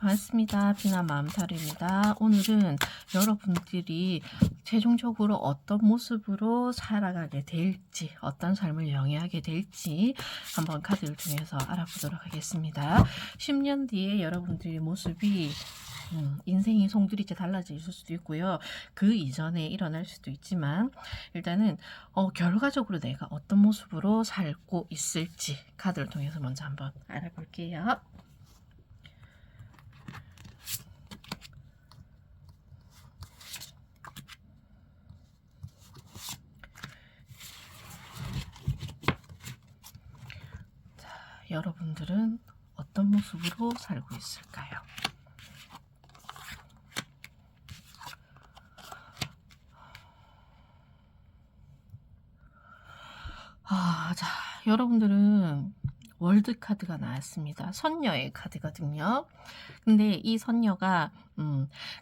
반갑습니다. 비나 마음타로입니다. 오늘은 여러분들이 최종적으로 어떤 모습으로 살아가게 될지, 어떤 삶을 영위하게 될지 한번 카드를 통해서 알아보도록 하겠습니다. 10년 뒤에 여러분들의 모습이 인생이 송두리째 달라질 수도 있고요. 그 이전에 일어날 수도 있지만 일단은 결과적으로 내가 어떤 모습으로 살고 있을지 카드를 통해서 먼저 한번 알아볼게요. 여러분들은 어떤 모습으로 살고 있을까요? 자, 여러분들은 월드 카드가 나왔습니다. 선녀의 카드거든요. 근데 이 선녀가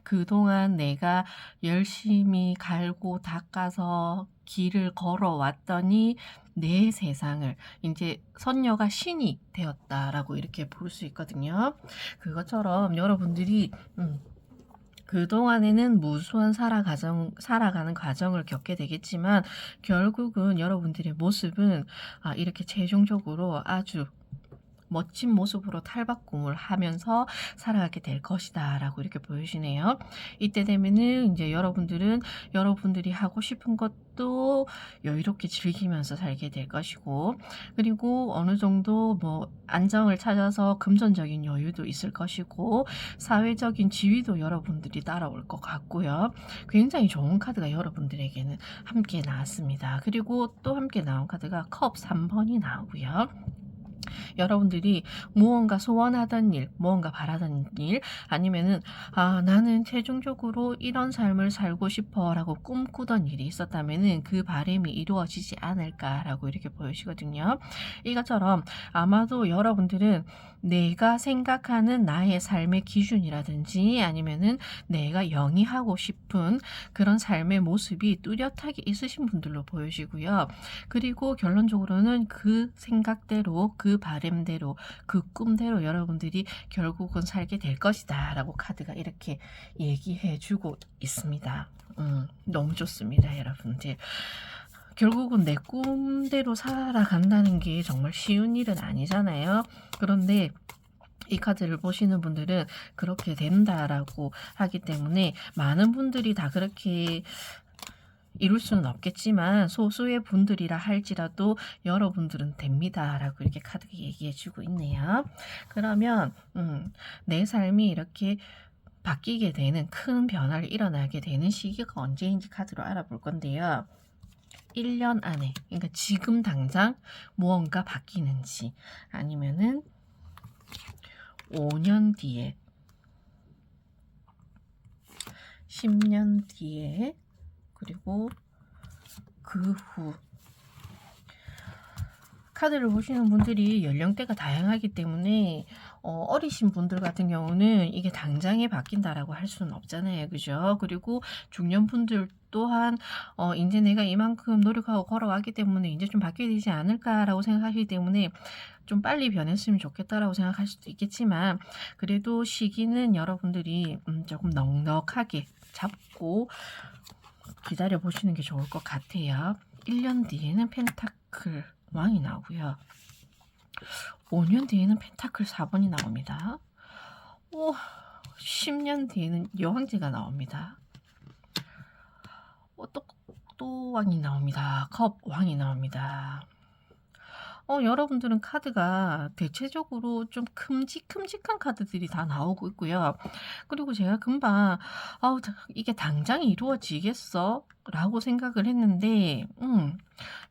그동안 내가 열심히 갈고 닦아서 길을 걸어왔더니 내 세상을 이제 선녀가 신이 되었다라고 이렇게 볼 수 있거든요. 그것처럼 여러분들이 그동안에는 무수한 살아가는 과정을 겪게 되겠지만 결국은 여러분들의 모습은 이렇게 최종적으로 아주 멋진 모습으로 탈바꿈을 하면서 살아가게 될 것이다 라고 이렇게 보여지네요. 이때 되면은 이제 여러분들이 하고 싶은 것도 여유롭게 즐기면서 살게 될 것이고, 그리고 어느 정도 뭐 안정을 찾아서 금전적인 여유도 있을 것이고, 사회적인 지위도 여러분들이 따라올 것 같고요. 굉장히 좋은 카드가 여러분들에게는 함께 나왔습니다. 그리고 또 함께 나온 카드가 컵 3번이 나오고요. 여러분들이 무언가 소원하던 일, 무언가 바라던 일, 아니면은 나는 최종적으로 이런 삶을 살고 싶어 라고 꿈꾸던 일이 있었다면은 그 바람이 이루어지지 않을까라고 이렇게 보여지거든요. 이것처럼 아마도 여러분들은 내가 생각하는 나의 삶의 기준이라든지 아니면은 내가 영위하고 싶은 그런 삶의 모습이 뚜렷하게 있으신 분들로 보여지고요. 그리고 결론적으로는 그 생각대로, 그 바람대로, 그 꿈대로 여러분들이 결국은 살게 될 것이다 라고 카드가 이렇게 얘기해 주고 있습니다. 너무 좋습니다, 여러분들. 결국은 내 꿈대로 살아간다는 게 정말 쉬운 일은 아니잖아요. 그런데 이 카드를 보시는 분들은 그렇게 된다라고 하기 때문에 많은 분들이 다 그렇게 이룰 수는 없겠지만 소수의 분들이라 할지라도 여러분들은 됩니다 라고 이렇게 카드가 얘기해 주고 있네요. 그러면 내 삶이 이렇게 바뀌게 되는 큰 변화를 일어나게 되는 시기가 언제인지 카드로 알아볼 건데요. 1년 안에, 그러니까 지금 당장 무언가 바뀌는지, 아니면은 5년 뒤에, 10년 뒤에, 그리고 그 후. 카드를 보시는 분들이 연령대가 다양하기 때문에 어리신 분들 같은 경우는 이게 당장에 바뀐다라고 할 수는 없잖아요. 그죠? 그리고 중년분들 또한 이제 내가 이만큼 노력하고 걸어왔기 때문에 이제 좀 바뀌어야 되지 않을까라고 생각하시기 때문에 좀 빨리 변했으면 좋겠다라고 생각할 수도 있겠지만, 그래도 시기는 여러분들이 조금 넉넉하게 잡고 기다려 보시는 게 좋을 것 같아요. 1년 뒤에는 펜타클 왕이 나오고요. 5년 뒤에는 펜타클 4번이 나옵니다. 10년 뒤에는 여왕제가 나옵니다. 또 왕이 나옵니다. 컵 왕이 나옵니다. 여러분들은 카드가 대체적으로 좀 큼직큼직한 카드들이 다 나오고 있고요. 그리고 제가 금방 이게 당장 이루어지겠어? 라고 생각을 했는데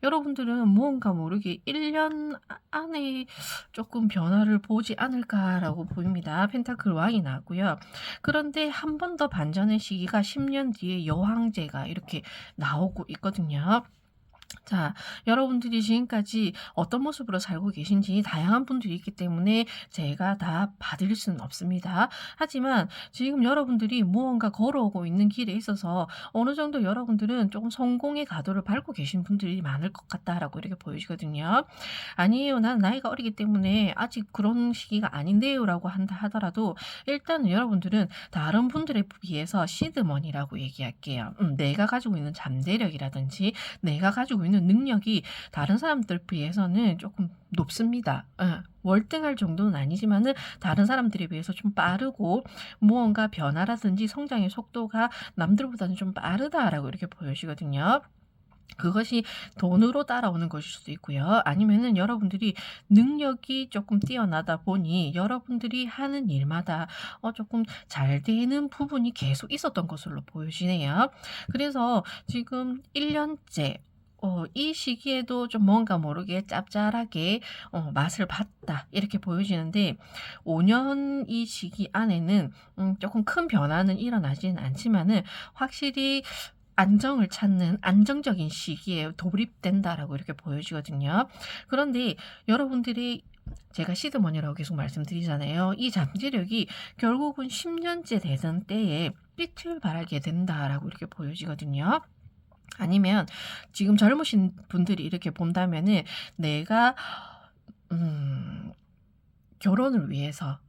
여러분들은 무언가 모르게 1년 안에 조금 변화를 보지 않을까라고 보입니다. 펜타클 왕이 나왔고요. 그런데 한 번 더 반전의 시기가 10년 뒤에 여왕제가 이렇게 나오고 있거든요. 자, 여러분들이 지금까지 어떤 모습으로 살고 계신지 다양한 분들이 있기 때문에 제가 다 봐드릴 수는 없습니다. 하지만 지금 여러분들이 무언가 걸어오고 있는 길에 있어서 어느 정도 여러분들은 조금 성공의 가도를 밟고 계신 분들이 많을 것 같다라고 이렇게 보여지거든요. 아니에요, 난 나이가 어리기 때문에 아직 그런 시기가 아닌데요라고 한다 하더라도 일단은 여러분들은 다른 분들에 비해서 시드머니라고 얘기할게요. 내가 가지고 있는 잠재력이라든지 내가 가지고 있는 능력이 다른 사람들 비해서는 조금 높습니다. 월등할 정도는 아니지만은 다른 사람들에 비해서 좀 빠르고 무언가 변화라든지 성장의 속도가 남들보다는 좀 빠르다라고 이렇게 보여지거든요. 그것이 돈으로 따라오는 것일 수도 있고요. 아니면은 여러분들이 능력이 조금 뛰어나다 보니 여러분들이 하는 일마다 조금 잘 되는 부분이 계속 있었던 것으로 보여지네요. 그래서 지금 1 년째 이 시기에도 좀 뭔가 모르게 짭짤하게 맛을 봤다 이렇게 보여지는데 5년 이 시기 안에는 조금 큰 변화는 일어나지는 않지만은 확실히 안정을 찾는 안정적인 시기에 돌입된다라고 이렇게 보여지거든요. 그런데 여러분들이 제가 시드머니라고 계속 말씀드리잖아요. 이 잠재력이 결국은 10 년째 되던 때에 빛을 발하게 된다라고 이렇게 보여지거든요. 아니면 지금 젊으신 분들이 이렇게 본다면은 내가 결혼을 위해서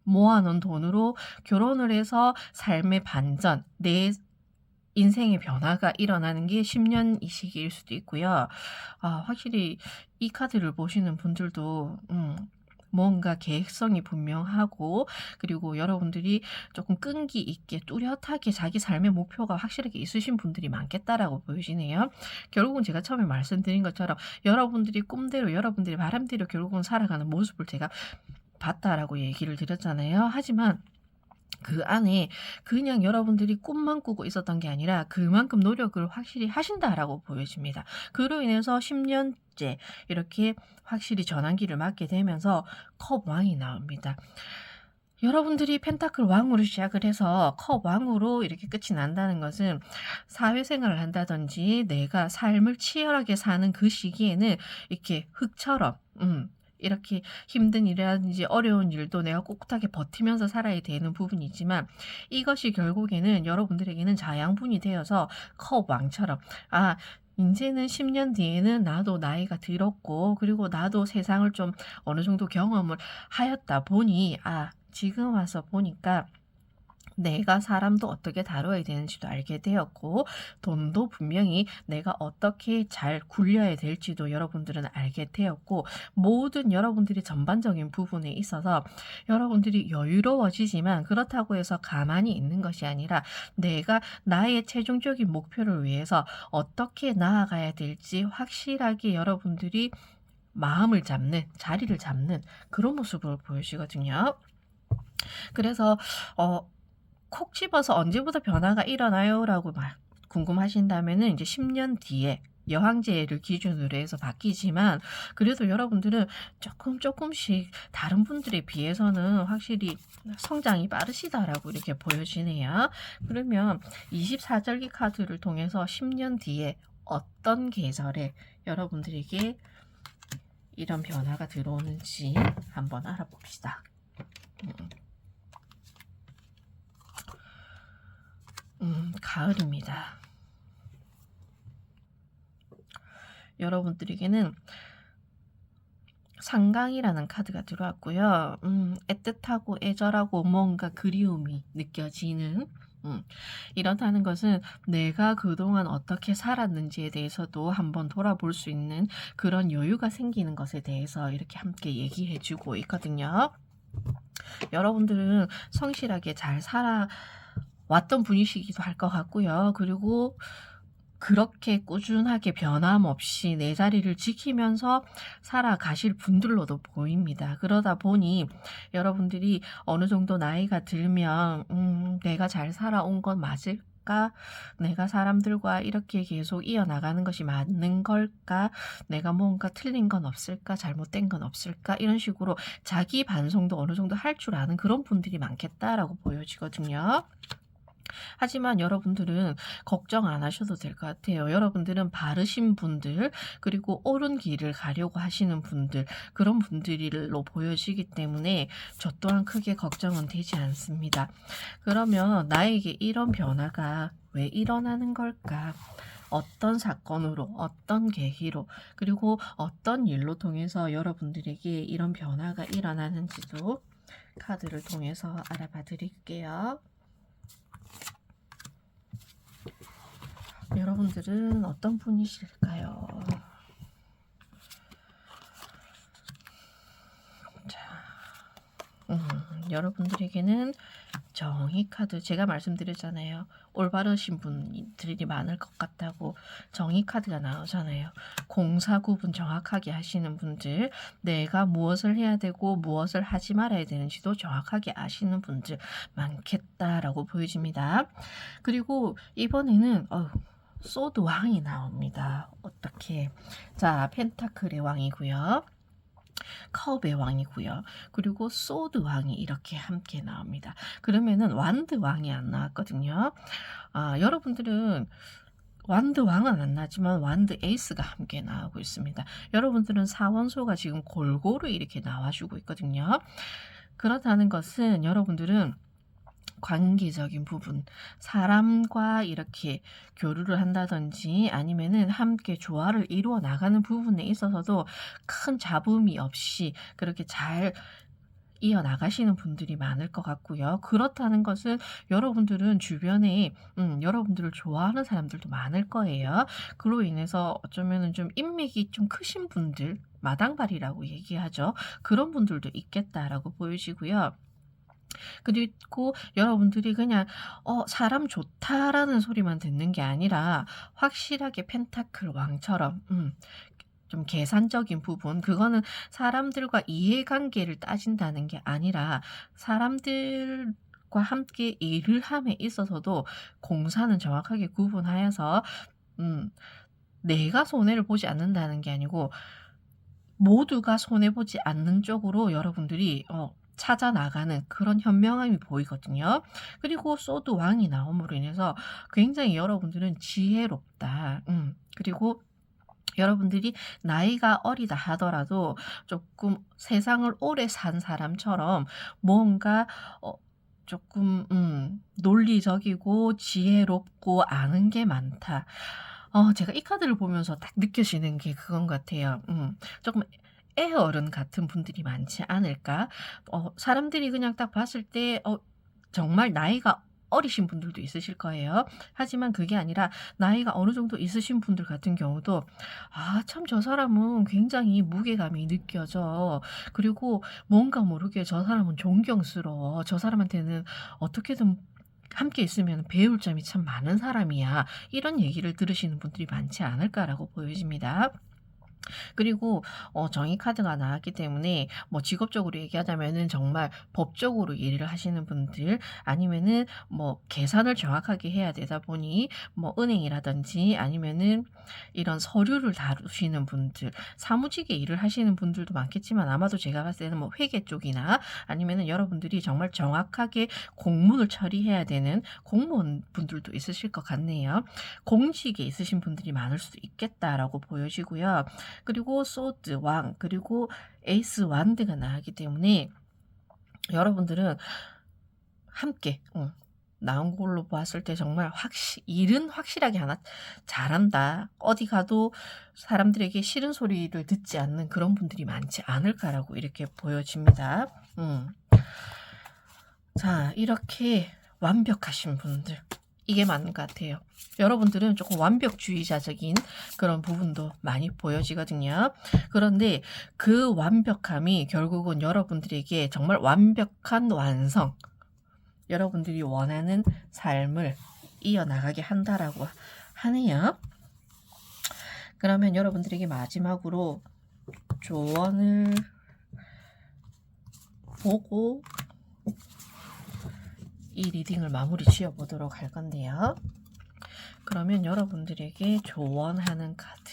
모아 놓은 돈으로 결혼을 해서 삶의 반전, 내 인생의 변화가 일어나는 게 10년 이 시기일 수도 있고요. 확실히 이 카드를 보시는 분들도 뭔가 계획성이 분명하고 그리고 여러분들이 조금 끈기 있게 뚜렷하게 자기 삶의 목표가 확실하게 있으신 분들이 많겠다라고 보여지네요. 결국은 제가 처음에 말씀드린 것처럼 여러분들이 꿈대로 여러분들의 바람대로 결국은 살아가는 모습을 제가 봤다라고 얘기를 드렸잖아요. 하지만 그 안에 그냥 여러분들이 꿈만 꾸고 있었던 게 아니라 그만큼 노력을 확실히 하신다라고 보여집니다. 그로 인해서 10 년째 이렇게 확실히 전환기를 맞게 되면서 컵 왕이 나옵니다. 여러분들이 펜타클 왕으로 시작을 해서 컵 왕으로 이렇게 끝이 난다는 것은 사회생활을 한다든지 내가 삶을 치열하게 사는 그 시기에는 이렇게 흙처럼 이렇게 힘든 일이라든지 어려운 일도 내가 꿋꿋하게 버티면서 살아야 되는 부분이지만 이것이 결국에는 여러분들에게는 자양분이 되어서 컵 왕처럼 인제는 10년 뒤에는 나도 나이가 들었고 그리고 나도 세상을 좀 어느 정도 경험을 하였다 보니 지금 와서 보니까 내가 사람도 어떻게 다뤄야 되는지도 알게 되었고 돈도 분명히 내가 어떻게 잘 굴려야 될지도 여러분들은 알게 되었고 모든 여러분들이 전반적인 부분에 있어서 여러분들이 여유로워지지만 그렇다고 해서 가만히 있는 것이 아니라 내가 나의 최종적인 목표를 위해서 어떻게 나아가야 될지 확실하게 여러분들이 마음을 잡는 자리를 잡는 그런 모습으로 보여지거든요. 그래서 콕 집어서 "언제부터 변화가 일어나요?"라고 궁금하신다면은 이제 10년 뒤에 여항제를 기준으로 해서 바뀌지만 그래도 여러분들은 쪼끔씩 다른 분들에 비해서는 확실히 성장이 빠르시다라고 이렇게 보여지네요. 그러면 24절기 카드를 통해서 10년 뒤에 어떤 계절에 여러분들에게 이런 변화가 들어오는지 한번 알아봅시다. 가을입니다. 여러분들에게는 상강이라는 카드가 들어왔고요. 애틋하고 애절하고 뭔가 그리움이 느껴지는 이렇다는 것은 내가 그동안 어떻게 살았는지에 대해서도 한번 돌아볼 수 있는 그런 여유가 생기는 것에 대해서 이렇게 함께 얘기해 주고 있거든요. 여러분들은 성실하게 잘 살아왔던 분이시기도 할 것 같고요. 그리고 그렇게 꾸준하게 변함없이 내 자리를 지키면서 살아가실 분들로도 보입니다. 그러다 보니 여러분들이 어느 정도 나이가 들면 '내가 잘 살아온 건 맞을까? 내가 사람들과 이렇게 계속 이어나가는 것이 맞는 걸까? 내가 뭔가 틀린 건 없을까? 잘못된 건 없을까?' 이런 식으로 자기 반성도 어느 정도 할 줄 아는 그런 분들이 많겠다라고 보여지거든요. 하지만 여러분들은 걱정 안 하셔도 될 것 같아요. 여러분들은 바르신 분들, 그리고 옳은 길을 가려고 하시는 분들, 그런 분들로 보여지기 때문에 저 또한 크게 걱정은 되지 않습니다. 그러면 나에게 이런 변화가 왜 일어나는 걸까? 어떤 사건으로, 어떤 계기로, 그리고 어떤 일로 통해서 여러분들에게 이런 변화가 일어나는지도 카드를 통해서 알아봐 드릴게요. 여러분들은 어떤 분이실까요? 자, 여러분들에게는 정의 카드, 제가 말씀드렸잖아요. 올바르신 분들이 많을 것 같다고. 정의 카드가 나오잖아요. 공사 구분 정확하게 하시는 분들, 내가 무엇을 해야 되고 무엇을 하지 말아야 되는지도 정확하게 아시는 분들 많겠다라고 보여집니다. 그리고 이번에는 소드 왕이 나옵니다. 어떻게? 자, 펜타클의 왕이고요. 컵의 왕이고요. 그리고 소드 왕이 이렇게 함께 나옵니다. 그러면은 완드 왕이 안 나왔거든요. 여러분들은 완드 왕은 안 나지만 완드 에이스가 함께 나오고 있습니다. 여러분들은 사원소가 지금 골고루 이렇게 나와주고 있거든요. 그렇다는 것은 여러분들은 관계적인 부분, 사람과 이렇게 교류를 한다든지 아니면은 함께 조화를 이루어 나가는 부분에 있어서도 큰 잡음이 없이 그렇게 잘 이어나가시는 분들이 많을 것 같고요. 그렇다는 것은 여러분들은 주변에 여러분들을 좋아하는 사람들도 많을 거예요. 그로 인해서 어쩌면은 좀 인맥이 좀 크신 분들, 마당발이라고 얘기하죠. 그런 분들도 있겠다라고 보여지고요. 그리고 여러분들이 그냥 사람 좋다라는 소리만 듣는 게 아니라 확실하게 펜타클 왕처럼 좀 계산적인 부분, 그거는 사람들과 이해관계를 따진다는 게 아니라 사람들과 함께 일을 함에 있어서도 공사는 정확하게 구분하여서 내가 손해를 보지 않는다는 게 아니고 모두가 손해보지 않는 쪽으로 여러분들이 찾아 나가는 그런 현명함이 보이거든요. 그리고 소드 왕이 나옴으로 인해서 굉장히 여러분들은 지혜롭다. 그리고 여러분들이 나이가 어리다 하더라도 조금 세상을 오래 산 사람처럼 뭔가 조금 논리적이고 지혜롭고 아는 게 많다. 제가 이 카드를 보면서 딱 느껴지는 게 그건 같아요. 조금 애어른 같은 분들이 많지 않을까? 사람들이 그냥 딱 봤을 때 정말 나이가 어리신 분들도 있으실 거예요. 하지만 그게 아니라 나이가 어느 정도 있으신 분들 같은 경우도 참 저 사람은 굉장히 무게감이 느껴져. 그리고 뭔가 모르게 저 사람은 존경스러워. 저 사람한테는 어떻게든 함께 있으면 배울 점이 참 많은 사람이야. 이런 얘기를 들으시는 분들이 많지 않을까라고 보여집니다. 그리고 정의 카드가 나왔기 때문에 뭐 직업적으로 얘기하자면은 정말 법적으로 일을 하시는 분들, 아니면은 뭐 계산을 정확하게 해야 되다 보니 뭐 은행이라든지 아니면은 이런 서류를 다루시는 분들, 사무직에 일을 하시는 분들도 많겠지만 아마도 제가 봤을 때는 뭐 회계 쪽이나 아니면은 여러분들이 정말 정확하게 공문을 처리해야 되는 공무원 분들도 있으실 것 같네요. 공직에 있으신 분들이 많을 수도 있겠다라고 보여지고요. 그리고 소드 왕, 그리고 에이스 완드가 나오기 때문에 여러분들은 함께 나온 걸로 봤을 때 정말 일은 확실하게 하나 잘한다. 어디 가도 사람들에게 싫은 소리를 듣지 않는 그런 분들이 많지 않을까라고 이렇게 보여집니다. 자, 이렇게 완벽하신 분들, 이게 맞는 것 같아요. 여러분들은 조금 완벽주의자적인 그런 부분도 많이 보여지거든요. 그런데 그 완벽함이 결국은 여러분들에게 정말 완벽한 완성, 여러분들이 원하는 삶을 이어나가게 한다라고 하네요. 그러면 여러분들에게 마지막으로 조언을 보고 이 리딩을 마무리 지어 보도록 할 건데요. 그러면 여러분들에게 조언하는 카드,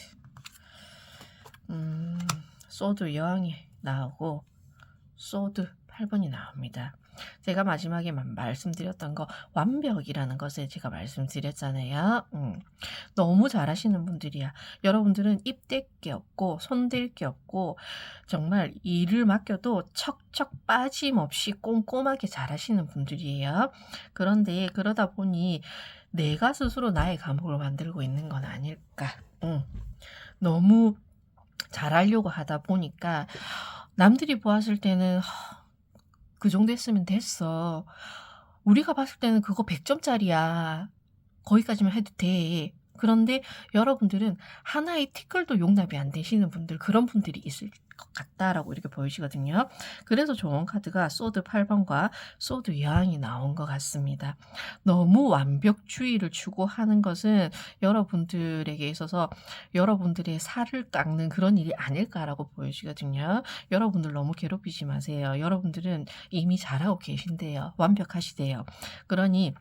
소드 여왕이 나오고 소드 8번이 나옵니다. 제가 마지막에 말씀드렸던 거 완벽이라는 것을 제가 말씀드렸잖아요. 너무 잘하시는 분들이야. 여러분들은 입 댈 게 없고 손 댈 게 없고 정말 일을 맡겨도 척척 빠짐없이 꼼꼼하게 잘하시는 분들이에요. 그런데 그러다 보니 내가 스스로 나의 감옥을 만들고 있는 건 아닐까. 너무 잘하려고 하다 보니까 남들이 보았을 때는 그 정도 했으면 됐어. 우리가 봤을 때는 그거 100점짜리야. 거기까지만 해도 돼. 그런데 여러분들은 하나의 티끌도 용납이 안 되시는 분들, 그런 분들이 있을 것 같다라고 이렇게 보이시거든요. 그래서 좋은 카드가 소드 8번과 소드 여왕이 나온 것 같습니다. 너무 완벽주의를 추구하는 것은 여러분들에게 있어서 여러분들의 살을 깎는 그런 일이 아닐까라고 보여지거든요. 여러분들 너무 괴롭히지 마세요. 여러분들은 이미 잘하고 계신데요. 완벽하시대요. 그러니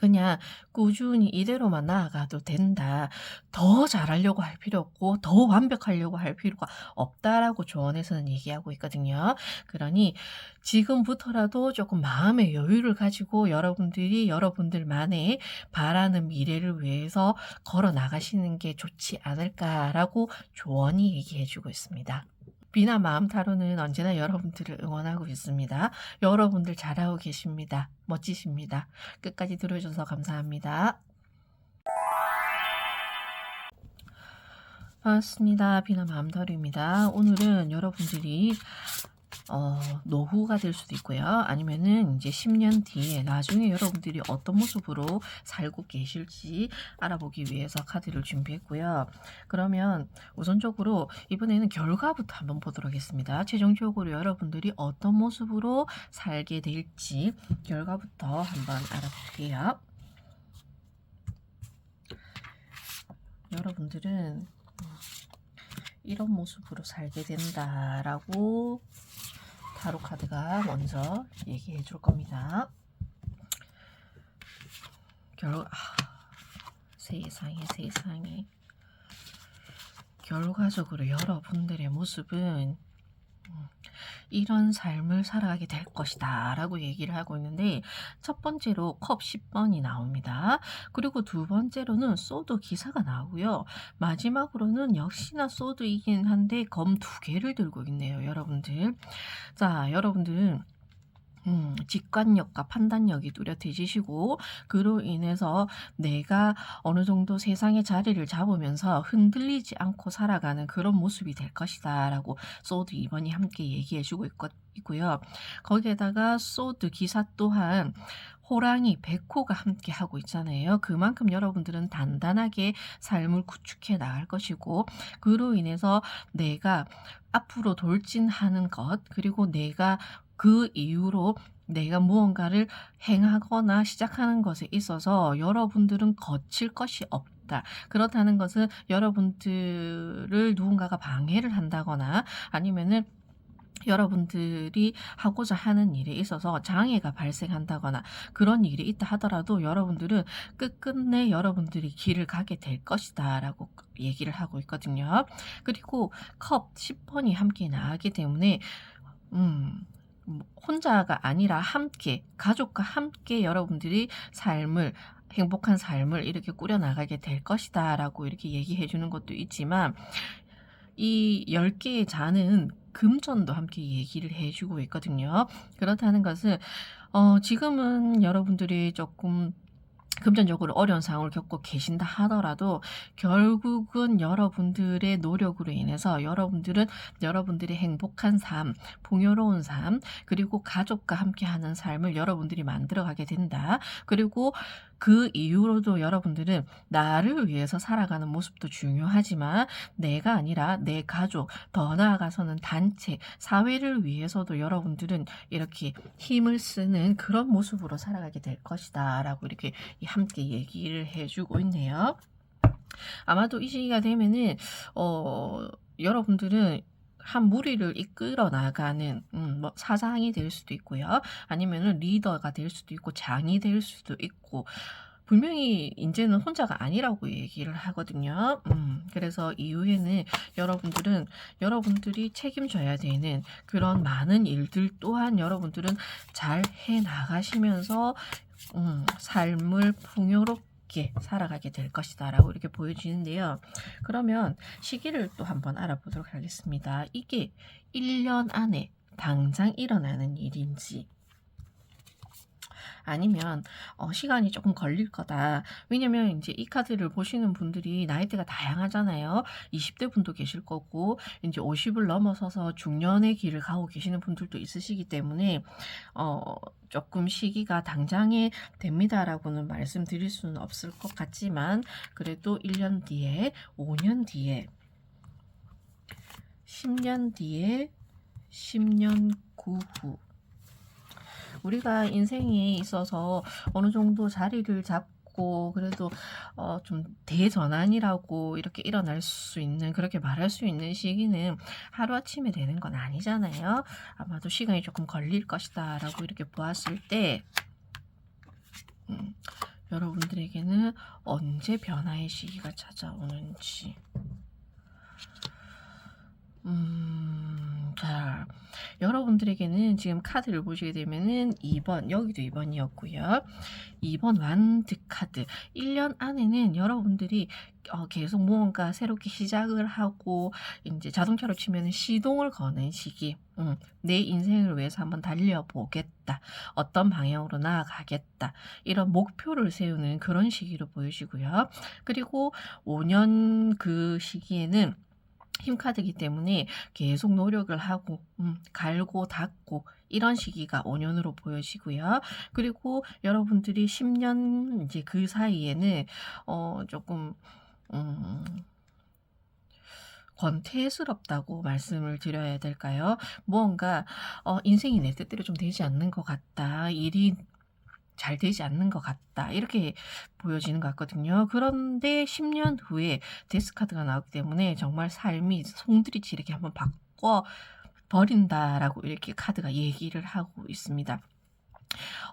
그냥 꾸준히 이대로만 나아가도 된다. 더 잘하려고 할 필요 없고 더 완벽하려고 할 필요가 없다라고 조언에서는 얘기하고 있거든요. 그러니 지금부터라도 조금 마음의 여유를 가지고 여러분들이 여러분들만의 바라는 미래를 위해서 걸어 나가시는 게 좋지 않을까라고 조언이 얘기해 주고 있습니다. 비나 마음 타로는 언제나 여러분들을 응원하고 있습니다. 여러분들 잘하고 계십니다. 멋지십니다. 끝까지 들어주셔서 감사합니다. 반갑습니다. 비나 마음 타로입니다. 오늘은 여러분들이 노후가 될 수도 있고요. 아니면은 이제 10년 뒤에 나중에 여러분들이 어떤 모습으로 살고 계실지 알아보기 위해서 카드를 준비했고요. 그러면 우선적으로 이번에는 결과부터 한번 보도록 하겠습니다. 최종적으로 여러분들이 어떤 모습으로 살게 될지 결과부터 한번 알아볼게요. 여러분들은 이런 모습으로 살게 된다라고 타로 카드가 먼저 얘기해 줄 겁니다. 세상에. 결과적으로 여러분들의 모습은 이런 삶을 살아가게 될 것이다 라고 얘기를 하고 있는데, 첫 번째로 컵 10번이 나옵니다. 그리고 두 번째로는 소드 기사가 나오고요. 마지막으로는 역시나 소드이긴 한데 검 2개를 들고 있네요. 여러분들. 자, 여러분들은 직관력과 판단력이 뚜렷해지시고 그로 인해서 내가 어느 정도 세상의 자리를 잡으면서 흔들리지 않고 살아가는 그런 모습이 될 것이다 라고 소드 2번이 함께 얘기해 주고 있고요. 거기에다가 소드 기사 또한 호랑이, 백호가 함께 하고 있잖아요. 그만큼 여러분들은 단단하게 삶을 구축해 나갈 것이고 그로 인해서 내가 앞으로 돌진하는 것, 그리고 내가 그 이후로 내가 무언가를 행하거나 시작하는 것에 있어서 여러분들은 거칠 것이 없다. 그렇다는 것은 여러분들을 누군가가 방해를 한다거나 아니면은 여러분들이 하고자 하는 일에 있어서 장애가 발생한다거나 그런 일이 있다 하더라도 여러분들은 끝끝내 여러분들이 길을 가게 될 것이다 라고 얘기를 하고 있거든요. 그리고 컵 10번이 함께 나가기 때문에 혼자가 아니라 함께, 가족과 함께 여러분들이 행복한 삶을 이렇게 꾸려나가게 될 것이다 라고 이렇게 얘기해 주는 것도 있지만, 이 10개의 잔은 금전도 함께 얘기를 해주고 있거든요. 그렇다는 것은 지금은 여러분들이 조금 금전적으로 어려운 상황을 겪고 계신다 하더라도 결국은 여러분들의 노력으로 인해서 여러분들은 여러분들의 행복한 삶, 풍요로운 삶, 그리고 가족과 함께하는 삶을 여러분들이 만들어가게 된다. 그리고 그 이후로도 여러분들은 나를 위해서 살아가는 모습도 중요하지만 내가 아니라 내 가족, 더 나아가서는 단체, 사회를 위해서도 여러분들은 이렇게 힘을 쓰는 그런 모습으로 살아가게 될 것이다 라고 이렇게 함께 얘기를 해주고 있네요. 아마도 이 시기가 되면은 여러분들은 한 무리를 이끌어 나가는 뭐 사장이 될 수도 있고요. 아니면은 리더가 될 수도 있고 장이 될 수도 있고 분명히 인제는 혼자가 아니라고 얘기를 하거든요. 그래서 이후에는 여러분들은 여러분들이 책임져야 되는 그런 많은 일들 또한 여러분들은 잘 해 나가시면서 삶을 풍요롭게 살아가게 될 것이다라고 이렇게 보여지는데요. 그러면 시기를 또 한번 알아보도록 하겠습니다. 이게 1년 안에 당장 일어나는 일인지 아니면 시간이 조금 걸릴 거다. 왜냐면 인제 이 카드를 보시는 분들이 나이대가 다양하잖아요. 20대 분도 계실 거고 인제 50을 넘어서서 중년의 길을 가고 계시는 분들도 있으시기 때문에 조금 시기가 당장에 됩니다라고는 말씀드릴 수는 없을 것 같지만 그래도 1년 뒤에, 5년 뒤에, 10년 뒤에, 10년 후 우리가 인생에 있어서 어느 정도 자리를 잡고 그래도 좀 대전환이라고 이렇게 일어날 수 있는 그렇게 말할 수 있는 시기는 하루아침에 되는 건 아니잖아요. 아마도 시간이 조금 걸릴 것이다라고 이렇게 보았을 때 여러분들에게는 언제 변화의 시기가 찾아오는지 자, 여러분들에게는 지금 카드를 보시게 되면은 2번, 여기도 2번이었고요. 2번 완드 카드. 1년 안에는 여러분들이 계속 무언가 새롭게 시작을 하고 이제 자동차로 치면은 시동을 거는 시기. 내 인생을 위해서 한번 달려보겠다. 어떤 방향으로 나아가겠다. 이런 목표를 세우는 그런 시기로 보여지고요. 그리고 5년 그 시기에는 힘카드이기 때문에 계속 노력을 하고 갈고 닦고 이런 시기가 5년으로 보여지고요. 그리고 여러분들이 10년 이제 그 사이에는 조금 음 권태스럽다고 말씀을 드려야 될까요? 무언가 '인생이 내 뜻대로 좀 되지 않는 것 같다. 일이 잘 되지 않는 것 같다.' 이렇게 보여지는 것 같거든요. 그런데 10년 후에 데스 카드가 나오기 때문에 정말 삶이 송두리째 이렇게 한번 바꿔 버린다라고 이렇게 카드가 얘기를 하고 있습니다.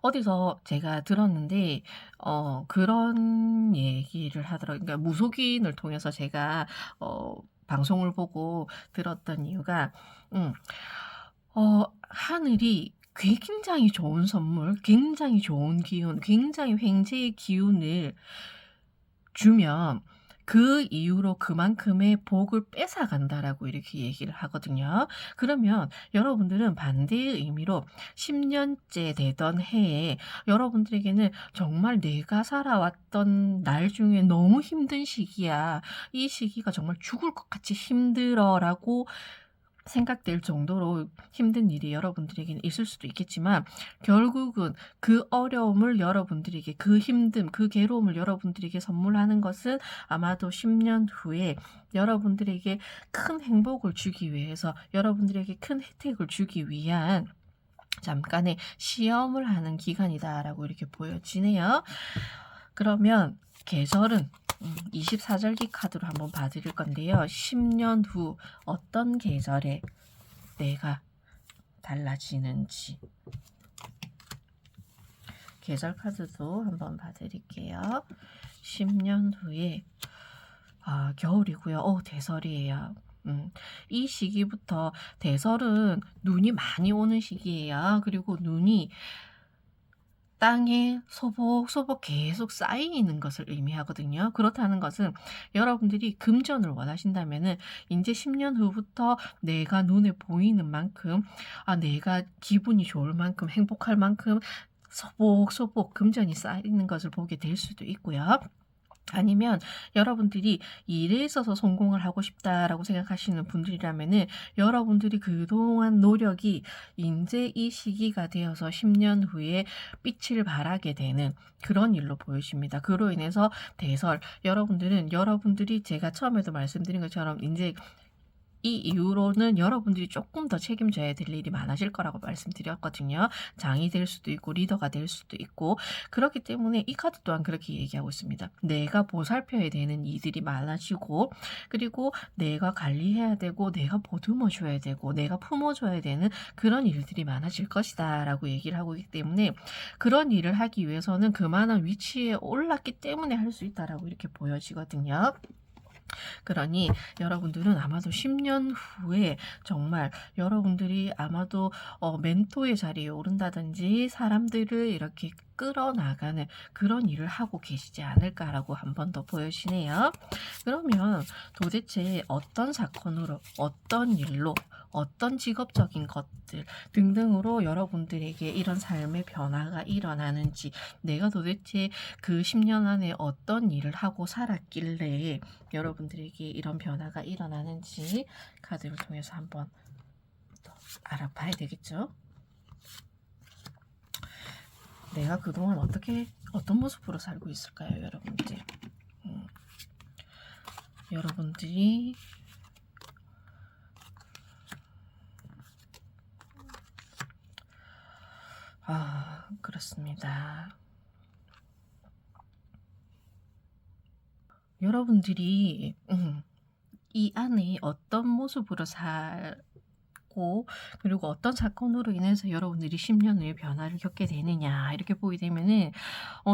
어디서 제가 들었는데 그런 얘기를 하더라고요. 그러니까 무속인을 통해서 제가 방송을 보고 들었던 이유가 음 하늘이 굉장히 좋은 선물, 굉장히 좋은 기운, 굉장히 횡재의 기운을 주면 그 이후로 그만큼의 복을 뺏어간다라고 이렇게 얘기를 하거든요. 그러면 여러분들은 반대의 의미로 10 년째 되던 해에 여러분들에게는 정말 내가 살아왔던 날 중에 너무 힘든 시기야. 이 시기가 정말 죽을 것 같이 힘들어라고 생각될 정도로 힘든 일이 여러분들에게는 있을 수도 있겠지만 결국은 그 어려움을 여러분들에게 그 힘듦, 그 괴로움을 여러분들에게 선물하는 것은 아마도 10년 후에 여러분들에게 큰 행복을 주기 위해서 여러분들에게 큰 혜택을 주기 위한 잠깐의 시험을 하는 기간이다라고 이렇게 보여지네요. 그러면 계절은 24절기 카드로 한번 봐 드릴 건데요. 10년 후 어떤 계절에 내가 달라지는지 계절 카드도 한번 봐 드릴게요. 10년 후에 겨울이고요. 대설이에요. 이 시기부터 대설은 눈이 많이 오는 시기예요. 그리고 눈이 땅에 소복소복 계속 쌓이는 것을 의미하거든요. 그렇다는 것은 여러분들이 금전을 원하신다면은 인제 10년 후부터 내가 눈에 보이는 만큼 내가 기분이 좋을 만큼 행복할 만큼 소복소복 금전이 쌓이는 것을 보게 될 수도 있고요. 아니면 여러분들이 '일에 있어서 성공을 하고 싶다.'라고 생각하시는 분들이라면은 여러분들이 그동안 노력이 인제 이 시기가 되어서 10년 후에 빛을 발하게 되는 그런 일로 보여집니다. 그로 인해서 대설 여러분들은 여러분들이 제가 처음에도 말씀드린 것처럼 인제 이 이후로는 여러분들이 조금 더 책임져야 될 일이 많아질 거라고 말씀드렸거든요. 장이 될 수도 있고 리더가 될 수도 있고 그렇기 때문에 이 카드 또한 그렇게 얘기하고 있습니다. 내가 보살펴야 되는 일들이 많아지고 그리고 내가 관리해야 되고 내가 보듬어 줘야 되고 내가 품어 줘야 되는 그런 일들이 많아질 것이다 라고 얘기를 하고 있기 때문에 그런 일을 하기 위해서는 그만한 위치에 올랐기 때문에 할 수 있다라고 이렇게 보여지거든요. 그러니 여러분들은 아마도 10년 후에 정말 여러분들이 아마도 멘토의 자리에 오른다든지 사람들을 이렇게 끌어나가는 그런 일을 하고 계시지 않을까라고 한 번 더 보여지네요. 그러면 도대체 어떤 사건으로 어떤 일로 어떤 직업적인 것들 등등으로 여러분들에게 이런 삶의 변화가 일어나는지 내가 도대체 그 10년 안에 어떤 일을 하고 살았길래 여러분들에게 이런 변화가 일어나는지 카드를 통해서 한번 더 알아봐야 되겠죠. 내가 그동안 어떤 모습으로 살고 있을까요, 여러분들? 여러분들이 그렇습니다. 여러분들이 이 안에 어떤 모습으로 살고 그리고 어떤 사건으로 인해서 여러분들이 10년 후에 변화를 겪게 되느냐 이렇게 보게 되면은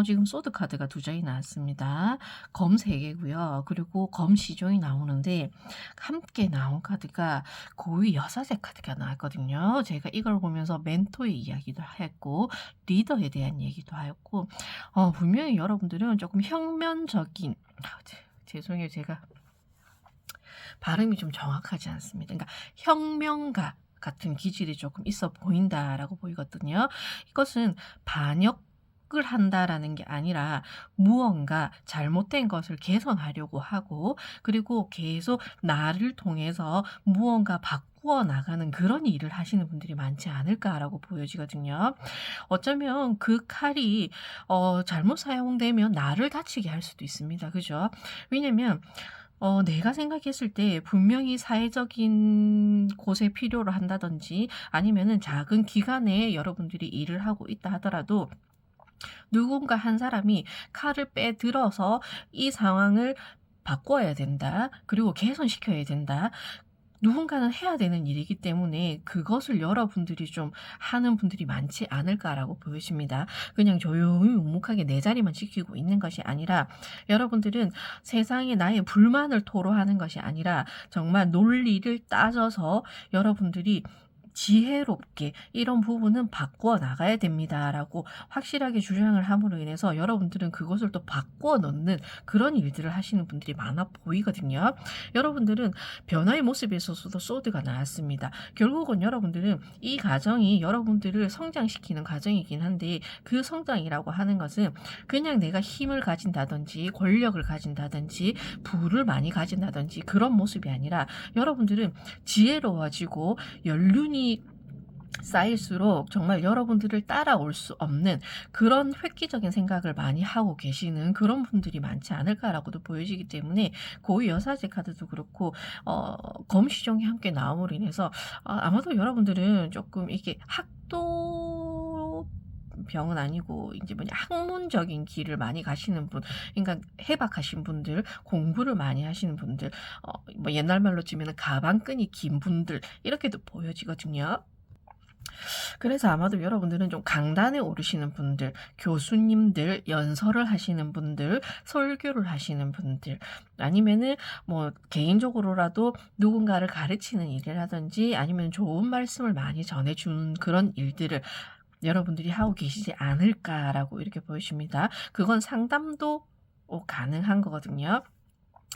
지금 소드 카드가 2장이 나왔습니다. 검 3개고요. 그리고 검 시종이 나오는데 함께 나온 카드가 고위 여사제 카드가 나왔거든요. 제가 이걸 보면서 멘토의 이야기도 했고 리더에 대한 얘기도 하였고 분명히 여러분들은 조금 혁명적인 죄송해요. 제가 발음이 좀 정확하지 않습니다. 그러니까 혁명가 같은 기질이 조금 있어 보인다라고 보이거든요. 이것은 반역을 한다라는 게 아니라 무언가 잘못된 것을 개선하려고 하고 그리고 계속 나를 통해서 무언가 바꾸어 나가는 그런 일을 하시는 분들이 많지 않을까라고 보여지거든요. 어쩌면 그 칼이 잘못 사용되면 나를 다치게 할 수도 있습니다. 그죠? 왜냐면 내가 생각했을 때 분명히 사회적인 곳에 필요로 한다든지 아니면은 작은 기관에 여러분들이 일을 하고 있다 하더라도 누군가 한 사람이 칼을 빼들어서 이 상황을 바꿔야 된다. 그리고 개선시켜야 된다. 누군가는 해야 되는 일이기 때문에 그것을 여러분들이 좀 하는 분들이 많지 않을까라고 보여집니다. 그냥 조용히 묵묵하게 내 자리만 지키고 있는 것이 아니라 여러분들은 세상에 나의 불만을 토로하는 것이 아니라 정말 논리를 따져서 여러분들이 지혜롭게 이런 부분은 바꾸어 나가야 됩니다라고 확실하게 주장을 함으로 인해서 여러분들은 그것을 또 바꾸어 넣는 그런 일들을 하시는 분들이 많아 보이거든요. 여러분들은 변화의 모습에 있어서도 소드가 나왔습니다. 결국은 여러분들은 이 과정이 여러분들을 성장시키는 과정이긴 한데 그 성장이라고 하는 것은 그냥 내가 힘을 가진다든지 권력을 가진다든지 부를 많이 가진다든지 그런 모습이 아니라 여러분들은 지혜로워지고 연륜이 쌓일수록 정말 여러분들을 따라올 수 없는 그런 획기적인 생각을 많이 하고 계시는 그런 분들이 많지 않을까라고도 보여지기 때문에 고위 여사제 카드도 그렇고 검시종이 함께 나옴으로 인해서 아마도 여러분들은 조금 이게 학도 병은 아니고 이제 학문적인 길을 많이 가시는 분, 그러니까 해박하신 분들, 공부를 많이 하시는 분들, 옛날 말로 치면 가방끈이 긴 분들 이렇게도 보여지거든요. 그래서 아마도 여러분들은 좀 강단에 오르시는 분들, 교수님들, 연설을 하시는 분들, 설교를 하시는 분들, 아니면은 개인적으로라도 누군가를 가르치는 일이라든지 아니면 좋은 말씀을 많이 전해주는 그런 일들을 여러분들이 하고 계시지 않을까라고 이렇게 보여집니다. 그건 상담도 가능한 거거든요.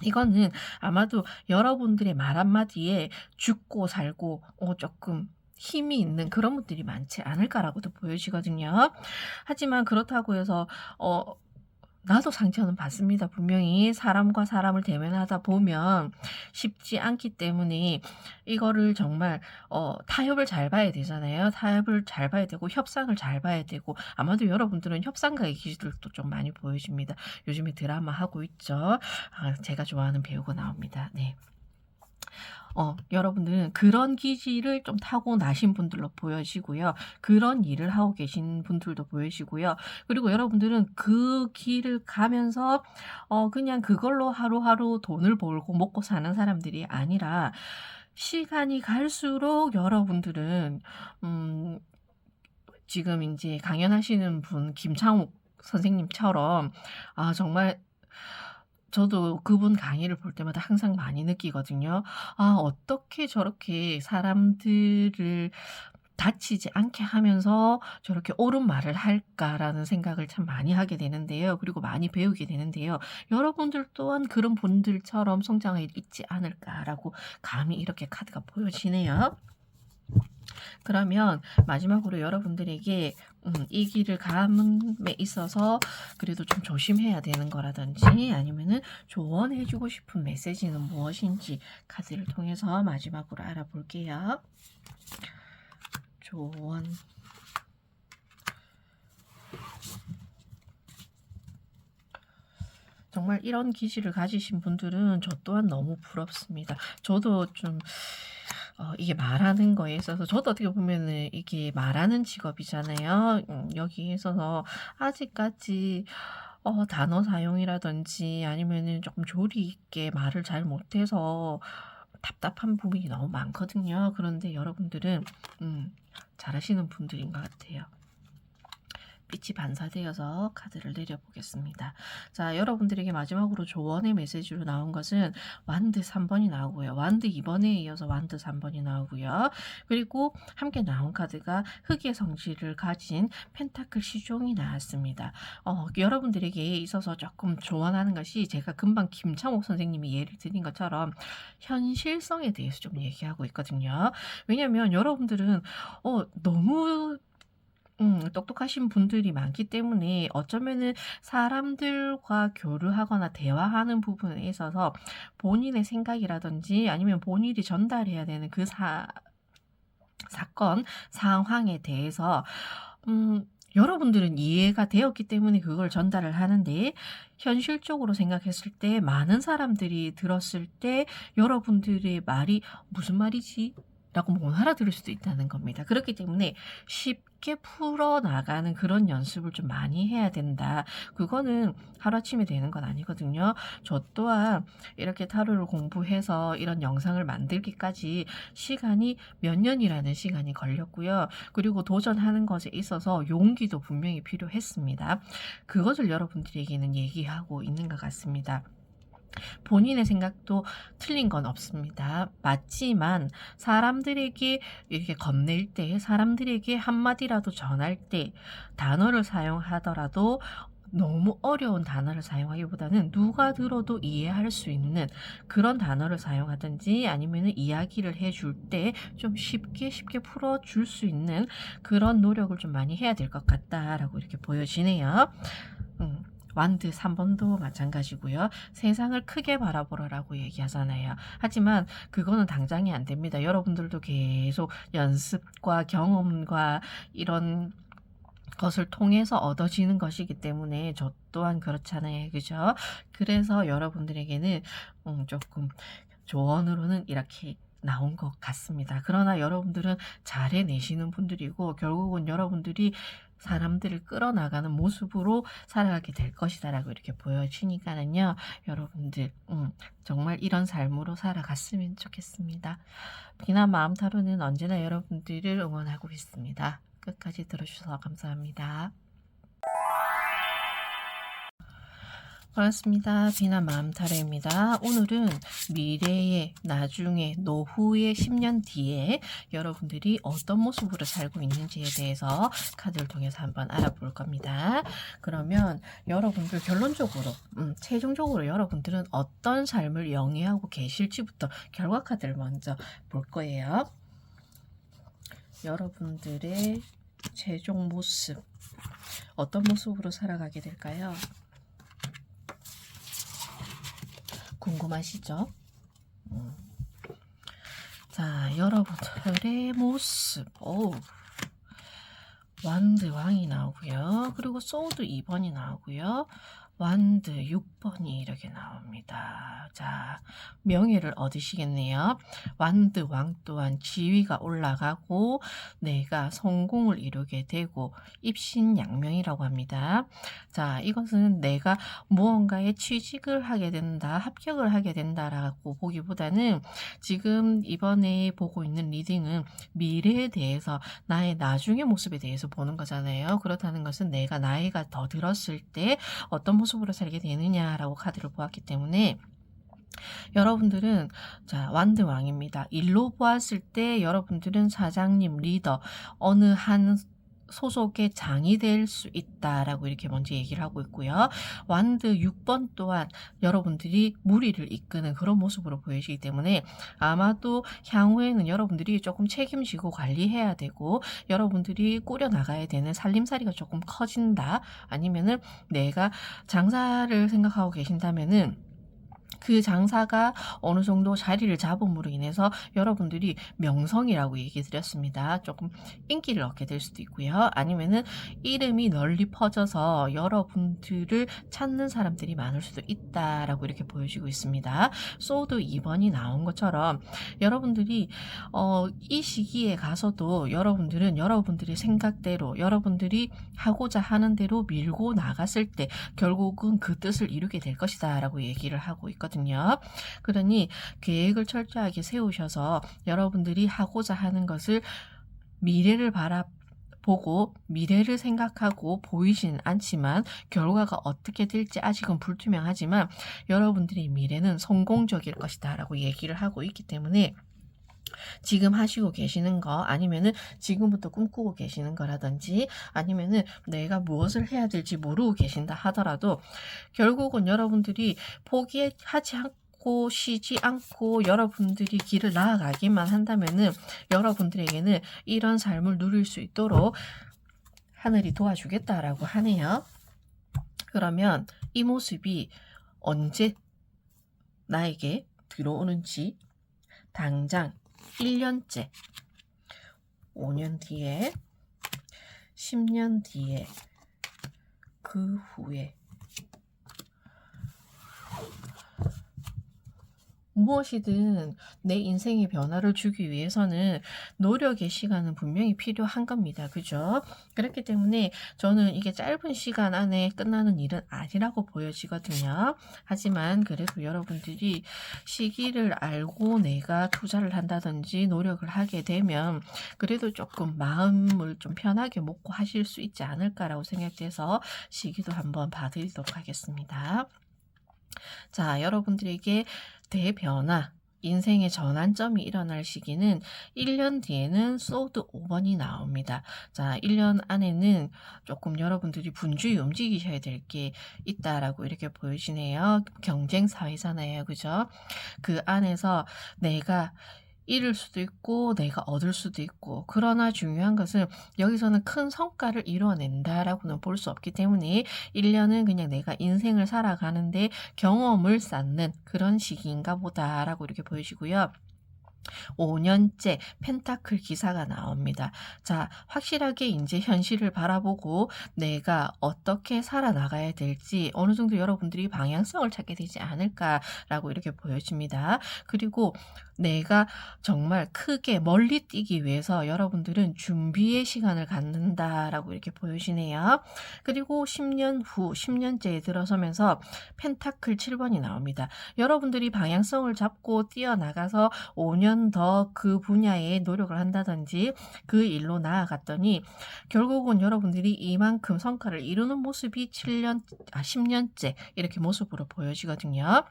이거는 아마도 여러분들의 말 한마디에 죽고 살고 조금 힘이 있는 그런 분들이 많지 않을까라고도 보여지거든요. 하지만 그렇다고 해서 나도 상처는 받습니다. 분명히 사람과 사람을 대면하다 보면 쉽지 않기 때문에 이거를 정말 타협을 잘 봐야 되잖아요. 타협을 잘 봐야 되고 협상을 잘 봐야 되고 아마도 여러분들은 협상가의 기질도 좀 많이 보여집니다. 요즘에 드라마 하고 있죠. 제가 좋아하는 배우가 나옵니다. 네. 여러분들은 그런 기질을 좀 타고나신 분들로 보여지고요. 그런 일을 하고 계신 분들도 보여지고요. 그리고 여러분들은 그 길을 가면서 그냥 그걸로 하루하루 돈을 벌고 먹고 사는 사람들이 아니라 시간이 갈수록 여러분들은 음 지금 인제 강연하시는 분 김창욱 선생님처럼 정말 저도 그분 강의를 볼 때마다 항상 많이 느끼거든요. '아 어떻게 저렇게 사람들을 다치지 않게 하면서 저렇게 옳은 말을 할까.'라는 생각을 참 많이 하게 되는데요. 그리고 많이 배우게 되는데요. 여러분들 또한 '그런 분들처럼 성장해 있지 않을까.'라고 감히 이렇게 카드가 보여지네요. 그러면 마지막으로 여러분들에게 이 길을 감에 있어서 그래도 좀 조심해야 되는 거라든지 아니면은 조언해 주고 싶은 메시지는 무엇인지 카드를 통해서 마지막으로 알아볼게요. 조언. 정말 이런 기질을 가지신 분들은 저 또한 너무 부럽습니다. 저도 좀 이게 말하는 거에 있어서 저도 어떻게 보면은 이게 말하는 직업이잖아요. 여기에 있어서 아직까지 단어 사용이라든지 아니면은 조금 조리 있게 말을 잘 못해서 답답한 부분이 너무 많거든요. 그런데 여러분들은 잘하시는 분들인 것 같아요. 빛이 반사되어서 카드를 내려보겠습니다. 자, 여러분들에게 마지막으로 조언의 메시지로 나온 것은 완드 3번이 나오고요. 완드 2번에 이어서 완드 3번이 나오고요. 그리고 함께 나온 카드가 흑의 성질을 가진 펜타클 시종이 나왔습니다. 여러분들에게 있어서 조금 조언하는 것이 제가 금방 김창옥 선생님이 예를 드린 것처럼 현실성에 대해서 좀 얘기하고 있거든요. 왜냐면 여러분들은 너무 똑똑하신 분들이 많기 때문에 어쩌면은 사람들과 교류하거나 대화하는 부분에 있어서 본인의 생각이라든지 아니면 본인이 전달해야 되는 그 사건, 상황에 대해서 여러분들은 이해가 되었기 때문에 그걸 전달을 하는데 현실적으로 생각했을 때 많은 사람들이 들었을 때 여러분들의 말이 '무슨 말이지?' 라고 못 알아들을 수도 있다는 겁니다. 그렇기 때문에 쉽게 풀어나가는 그런 연습을 좀 많이 해야 된다. 그거는 하루아침에 되는 건 아니거든요. 저 또한 이렇게 타로를 공부해서 이런 영상을 만들기까지 시간이 몇 년이라는 시간이 걸렸고요. 그리고 도전하는 것에 있어서 용기도 분명히 필요했습니다. 그것을 여러분들에게는 얘기하고 있는 것 같습니다. 본인의 생각도 틀린 건 없습니다. 맞지만 사람들에게 이렇게 건넬 때, 사람들에게 한마디라도 전할 때 단어를 사용하더라도 너무 어려운 단어를 사용하기보다는 누가 들어도 이해할 수 있는 그런 단어를 사용하든지 아니면은 이야기를 해줄 때 좀 쉽게 풀어줄 수 있는 그런 노력을 좀 많이 해야 될 것 같다라고 이렇게 보여지네요. 완드 3번도 마찬가지고요. 세상을 크게 바라보라라고 얘기하잖아요. 하지만 그거는 당장이 안 됩니다. 여러분들도 계속 연습과 경험과 이런 것을 통해서 얻어지는 것이기 때문에 저 또한 그렇잖아요. 그죠? 그래서 여러분들에게는 조금 조언으로는 이렇게 나온 것 같습니다. 그러나 여러분들은 잘 해내시는 분들이고 결국은 여러분들이 사람들을 끌어나가는 모습으로 살아가게 될 것이다라고 이렇게 보여지니까는요. 여러분들 정말 이런 삶으로 살아갔으면 좋겠습니다. 비난 마음 타로는 언제나 여러분들을 응원하고 있습니다. 끝까지 들어주셔서 감사합니다. 반갑습니다. 비나 마음타로입니다. 오늘은 미래의 나중에 노후의 10년 뒤에 여러분들이 어떤 모습으로 살고 있는지에 대해서 카드를 통해서 한번 알아볼 겁니다. 그러면 여러분들 결론적으로 최종적으로 여러분들은 어떤 삶을 영위하고 계실지부터 결과 카드를 먼저 볼 거예요. 여러분들의 최종 모습 어떤 모습으로 살아가게 될까요? 궁금하시죠? 자, 여러분들의 모습. 완드 왕이 나오고요. 그리고 소드 2번이 나오고요. 완드 6번이 이렇게 나옵니다. 자, 명예를 얻으시겠네요. 완드 왕 또한 지위가 올라가고 내가 성공을 이루게 되고 입신양명이라고 합니다. 자, 이것은 내가 무언가에 취직을 하게 된다, 합격을 하게 된다라고 보기보다는 지금 이번에 보고 있는 리딩은 미래에 대해서 나의 나중의 모습에 대해서 보는 거잖아요. 그렇다는 것은 내가 나이가 더 들었을 때 어떤 모습으로 살게 되느냐라고 카드를 보았기 때문에 여러분들은 자, 완드 왕입니다. 일로 보았을 때 여러분들은 사장님, 리더, 어느 한 소속의 장이 될 수 있다라고 이렇게 먼저 얘기를 하고 있고요. 완드 6번 또한 여러분들이 무리를 이끄는 그런 모습으로 보이시기 때문에 아마도 향후에는 여러분들이 조금 책임지고 관리해야 되고 여러분들이 꾸려나가야 되는 살림살이가 조금 커진다. 아니면은 내가 장사를 생각하고 계신다면은 그 장사가 어느 정도 자리를 잡음으로 인해서 여러분들이 명성이라고 얘기 드렸습니다. 조금 인기를 얻게 될 수도 있고요. 아니면은 이름이 널리 퍼져서 여러분들을 찾는 사람들이 많을 수도 있다라고 이렇게 보여지고 있습니다. 소드 2번이 나온 것처럼 여러분들이 이 시기에 가서도 여러분들은 여러분들의 생각대로 여러분들이 하고자 하는 대로 밀고 나갔을 때 결국은 그 뜻을 이루게 될 것이다 라고 얘기를 하고 있거든요. 그러니 계획을 철저하게 세우셔서 여러분들이 하고자 하는 것을 미래를 바라보고 미래를 생각하고 보이진 않지만 결과가 어떻게 될지 아직은 불투명하지만 여러분들의 미래는 성공적일 것이다 라고 얘기를 하고 있기 때문에 지금 하시고 계시는 거 아니면은 지금부터 꿈꾸고 계시는 거라든지 아니면은 내가 무엇을 해야 될지 모르고 계신다 하더라도 결국은 여러분들이 포기하지 않고 쉬지 않고 여러분들이 길을 나아가기만 한다면은 여러분들에게는 이런 삶을 누릴 수 있도록 하늘이 도와주겠다라고 하네요. 그러면 이 모습이 언제 나에게 들어오는지 당장 1년째, 5년 뒤에, 10년 뒤에, 그 후에 무엇이든 내 인생의 변화를 주기 위해서는 노력의 시간은 분명히 필요한 겁니다. 그죠? 그렇기 때문에 저는 이게 짧은 시간 안에 끝나는 일은 아니라고 보여지거든요. 하지만 그래도 여러분들이 시기를 알고 내가 투자를 한다든지 노력을 하게 되면 그래도 조금 마음을 좀 편하게 먹고 하실 수 있지 않을까라고 생각돼서 시기도 한번 봐드리도록 하겠습니다. 자, 여러분들에게 대변화, 인생의 전환점이 일어날 시기는 1년 뒤에는 소드 5번이 나옵니다. 자, 1년 안에는 조금 여러분들이 분주히 움직이셔야 될 게 있다라고 이렇게 보여지네요. 경쟁 사회잖아요. 그죠? 그 안에서 내가 잃을 수도 있고 내가 얻을 수도 있고 그러나 중요한 것은 여기서는 큰 성과를 이뤄낸다라고는 볼 수 없기 때문에 1년은 그냥 내가 인생을 살아가는데 경험을 쌓는 그런 시기인가 보다라고 이렇게 보여지고요. 5년째 펜타클 기사가 나옵니다. 자, 확실하게 이제 현실을 바라보고 내가 어떻게 살아나가야 될지 어느 정도 여러분들이 방향성을 찾게 되지 않을까라고 이렇게 보여집니다. 그리고 내가 정말 크게 멀리 뛰기 위해서 여러분들은 준비의 시간을 갖는다라고 이렇게 보여지네요. 그리고 10년 후, 10년째에 들어서면서 펜타클 7번이 나옵니다. 여러분들이 방향성을 잡고 뛰어나가서 5년 더 그 분야에 노력을 한다든지 그 일로 나아갔더니 결국은 여러분들이 이만큼 성과를 이루는 모습이 10년째 이렇게 모습으로 보여지거든요.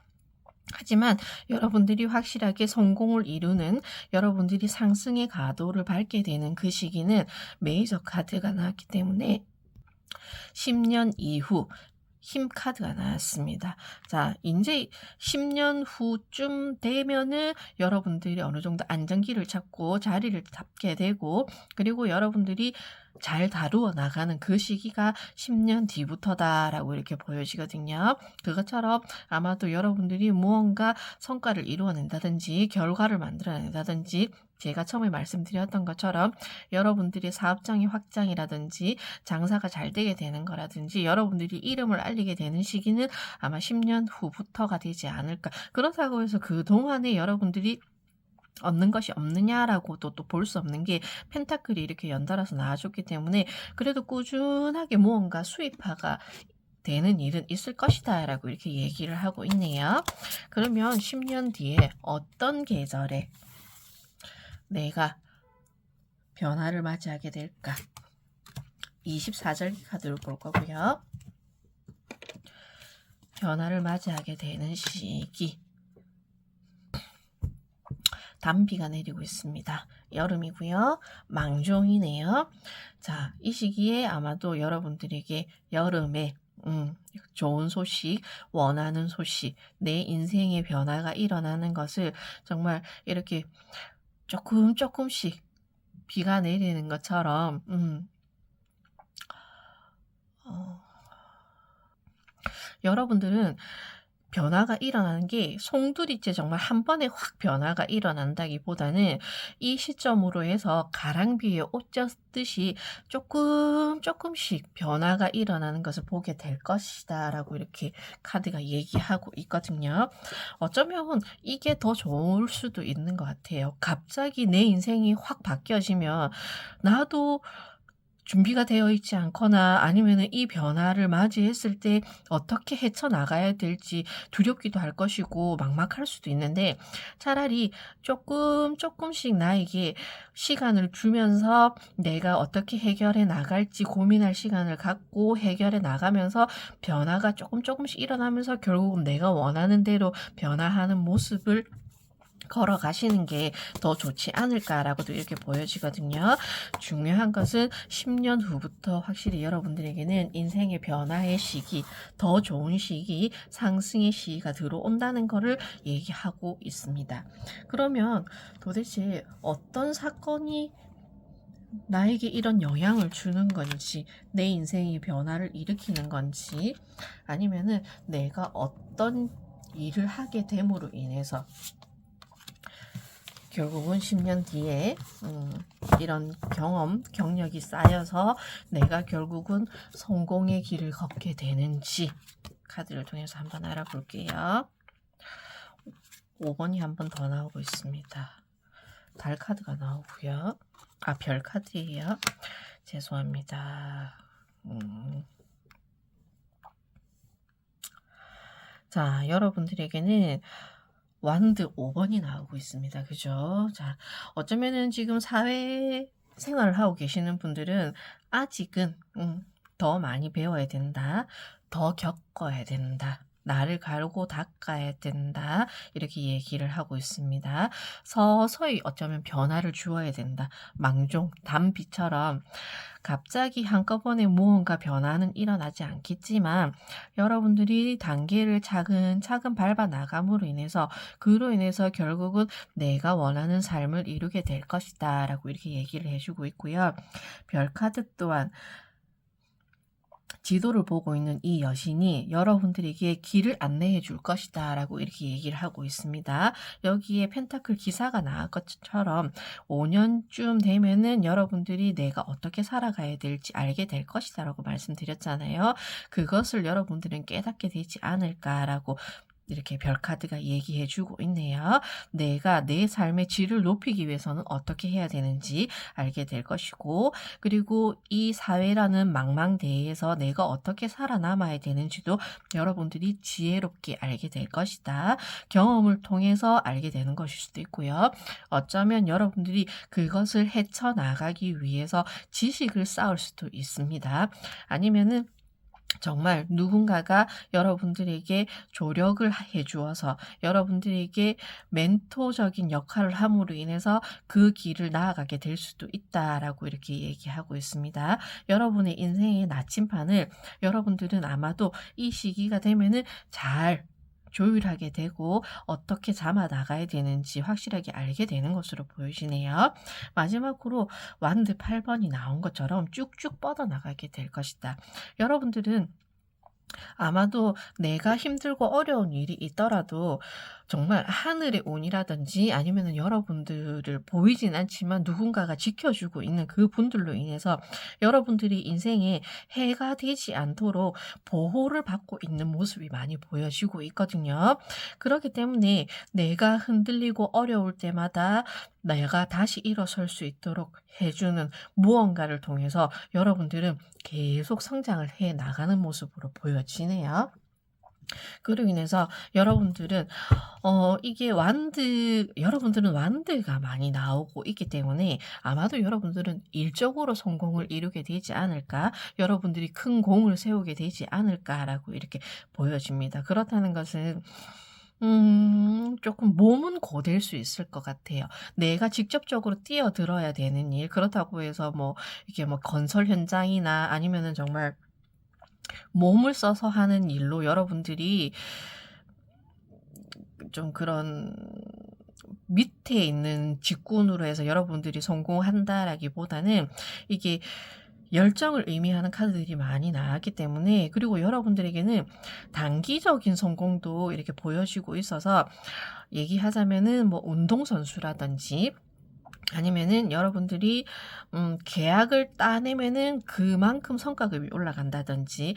하지만 여러분들이 확실하게 성공을 이루는 여러분들이 상승의 가도를 밟게 되는 그 시기는 메이저 카드가 나왔기 때문에 10년 이후 힘 카드가 나왔습니다. 자, 이제 10년 후쯤 되면은 여러분들이 어느 정도 안정기를 찾고 자리를 잡게 되고 그리고 여러분들이 잘 다루어 나가는 그 시기가 10년 뒤부터다라고 이렇게 보여지거든요. 그것처럼 아마도 여러분들이 무언가 성과를 이루어낸다든지 결과를 만들어낸다든지 제가 처음에 말씀드렸던 것처럼 여러분들의 사업장의 확장이라든지 장사가 잘 되게 되는 거라든지 여러분들이 이름을 알리게 되는 시기는 아마 10년 후부터가 되지 않을까. 그렇다고 해서 그동안에 여러분들이 얻는 것이 없느냐라고도 또 볼 수 없는 게 펜타클이 이렇게 연달아서 나와줬기 때문에 그래도 꾸준하게 무언가 수입화가 되는 일은 있을 것이다 라고 이렇게 얘기를 하고 있네요. 그러면 10년 뒤에 어떤 계절에 내가 변화를 맞이하게 될까? 24절기 카드를 볼 거고요. 변화를 맞이하게 되는 시기. 단비가 내리고 있습니다. 여름이고요. 망종이네요. 자, 이 시기에 아마도 여러분들에게 여름에 좋은 소식, 원하는 소식, 내 인생의 변화가 일어나는 것을 정말 이렇게 조금씩 비가 내리는 것처럼 여러분들은 변화가 일어나는 게 송두리째 정말 한 번에 확 변화가 일어난다기보다는 이 시점으로 해서 가랑비에 옷 젖듯이 조금씩 변화가 일어나는 것을 보게 될 것이다 라고 이렇게 카드가 얘기하고 있거든요. 어쩌면 이게 더 좋을 수도 있는 것 같아요. 갑자기 내 인생이 확 바뀌어지면 나도 준비가 되어 있지 않거나 아니면은 이 변화를 맞이했을 때 어떻게 헤쳐나가야 될지 두렵기도 할 것이고 막막할 수도 있는데 차라리 조금씩 나에게 시간을 주면서 내가 어떻게 해결해 나갈지 고민할 시간을 갖고 해결해 나가면서 변화가 조금씩 일어나면서 결국은 내가 원하는 대로 변화하는 모습을 걸어가시는 게 더 좋지 않을까라고도 이렇게 보여지거든요. 중요한 것은 10년 후부터 확실히 여러분들에게는 인생의 변화의 시기, 더 좋은 시기, 상승의 시기가 들어온다는 것을 얘기하고 있습니다. 그러면 도대체 어떤 사건이 나에게 이런 영향을 주는 건지, 내 인생의 변화를 일으키는 건지, 아니면은 내가 어떤 일을 하게 됨으로 인해서 결국은 10년 뒤에 이런 경력이 쌓여서 내가 결국은 성공의 길을 걷게 되는지 카드를 통해서 한번 알아볼게요. 5번이 한 번 더 나오고 있습니다. 달 카드가 나오고요. 아, 별 카드예요. 죄송합니다. 자, 여러분들에게는 완드 5번이 나오고 있습니다. 그죠? 자, 어쩌면은 지금 사회생활을 하고 계시는 분들은 아직은 더 많이 배워야 된다. 더 겪어야 된다. 나를 가르고 닦아야 된다. 이렇게 얘기를 하고 있습니다. 서서히 어쩌면 변화를 주어야 된다. 망종, 단비처럼 갑자기 한꺼번에 무언가 변화는 일어나지 않겠지만 여러분들이 단계를 차근차근 밟아 나감으로 인해서 그로 인해서 결국은 내가 원하는 삶을 이루게 될 것이다 라고 이렇게 얘기를 해주고 있고요. 별카드 또한 지도를 보고 있는 이 여신이 여러분들에게 길을 안내해 줄 것이다 라고 이렇게 얘기를 하고 있습니다. 여기에 펜타클 기사가 나온 것처럼 5년쯤 되면은 여러분들이 내가 어떻게 살아가야 될지 알게 될 것이다 라고 말씀드렸잖아요. 그것을 여러분들은 깨닫게 되지 않을까라고 이렇게 별카드가 얘기해주고 있네요. 내가 내 삶의 질을 높이기 위해서는 어떻게 해야 되는지 알게 될 것이고 그리고 이 사회라는 망망대해에서 내가 어떻게 살아남아야 되는지도 여러분들이 지혜롭게 알게 될 것이다. 경험을 통해서 알게 되는 것일 수도 있고요. 어쩌면 여러분들이 그것을 헤쳐나가기 위해서 지식을 쌓을 수도 있습니다. 아니면은 정말 누군가가 여러분들에게 조력을 해주어서 여러분들에게 멘토적인 역할을 함으로 인해서 그 길을 나아가게 될 수도 있다라고 이렇게 얘기하고 있습니다. 여러분의 인생의 나침판을 여러분들은 아마도 이 시기가 되면은 잘 조율하게 되고 어떻게 잡아 나가야 되는지 확실하게 알게 되는 것으로 보이시네요. 마지막으로 완드 8번이 나온 것처럼 쭉쭉 뻗어나가게 될 것이다. 여러분들은 아마도 내가 힘들고 어려운 일이 있더라도 정말 하늘의 운이라든지 아니면은 여러분들을 보이진 않지만 누군가가 지켜주고 있는 그분들로 인해서 여러분들이 인생에 해가 되지 않도록 보호를 받고 있는 모습이 많이 보여지고 있거든요. 그렇기 때문에 내가 흔들리고 어려울 때마다 내가 다시 일어설 수 있도록 해주는 무언가를 통해서 여러분들은 계속 성장을 해 나가는 모습으로 보여지네요. 그로 인해서 여러분들은 이게 여러분들은 완드가 많이 나오고 있기 때문에 아마도 여러분들은 일적으로 성공을 이루게 되지 않을까, 여러분들이 큰 공을 세우게 되지 않을까라고 이렇게 보여집니다. 그렇다는 것은 조금 몸은 고될 수 있을 것 같아요. 내가 직접적으로 뛰어들어야 되는 일, 그렇다고 해서 뭐 이게 뭐 건설 현장이나 아니면은 정말 몸을 써서 하는 일로 여러분들이 좀 그런 밑에 있는 직군으로 해서 여러분들이 성공한다라기보다는 이게 열정을 의미하는 카드들이 많이 나왔기 때문에, 그리고 여러분들에게는 단기적인 성공도 이렇게 보여지고 있어서 얘기하자면은 뭐 운동선수라든지 아니면은 여러분들이 계약을 따내면은 그만큼 성과급이 올라간다든지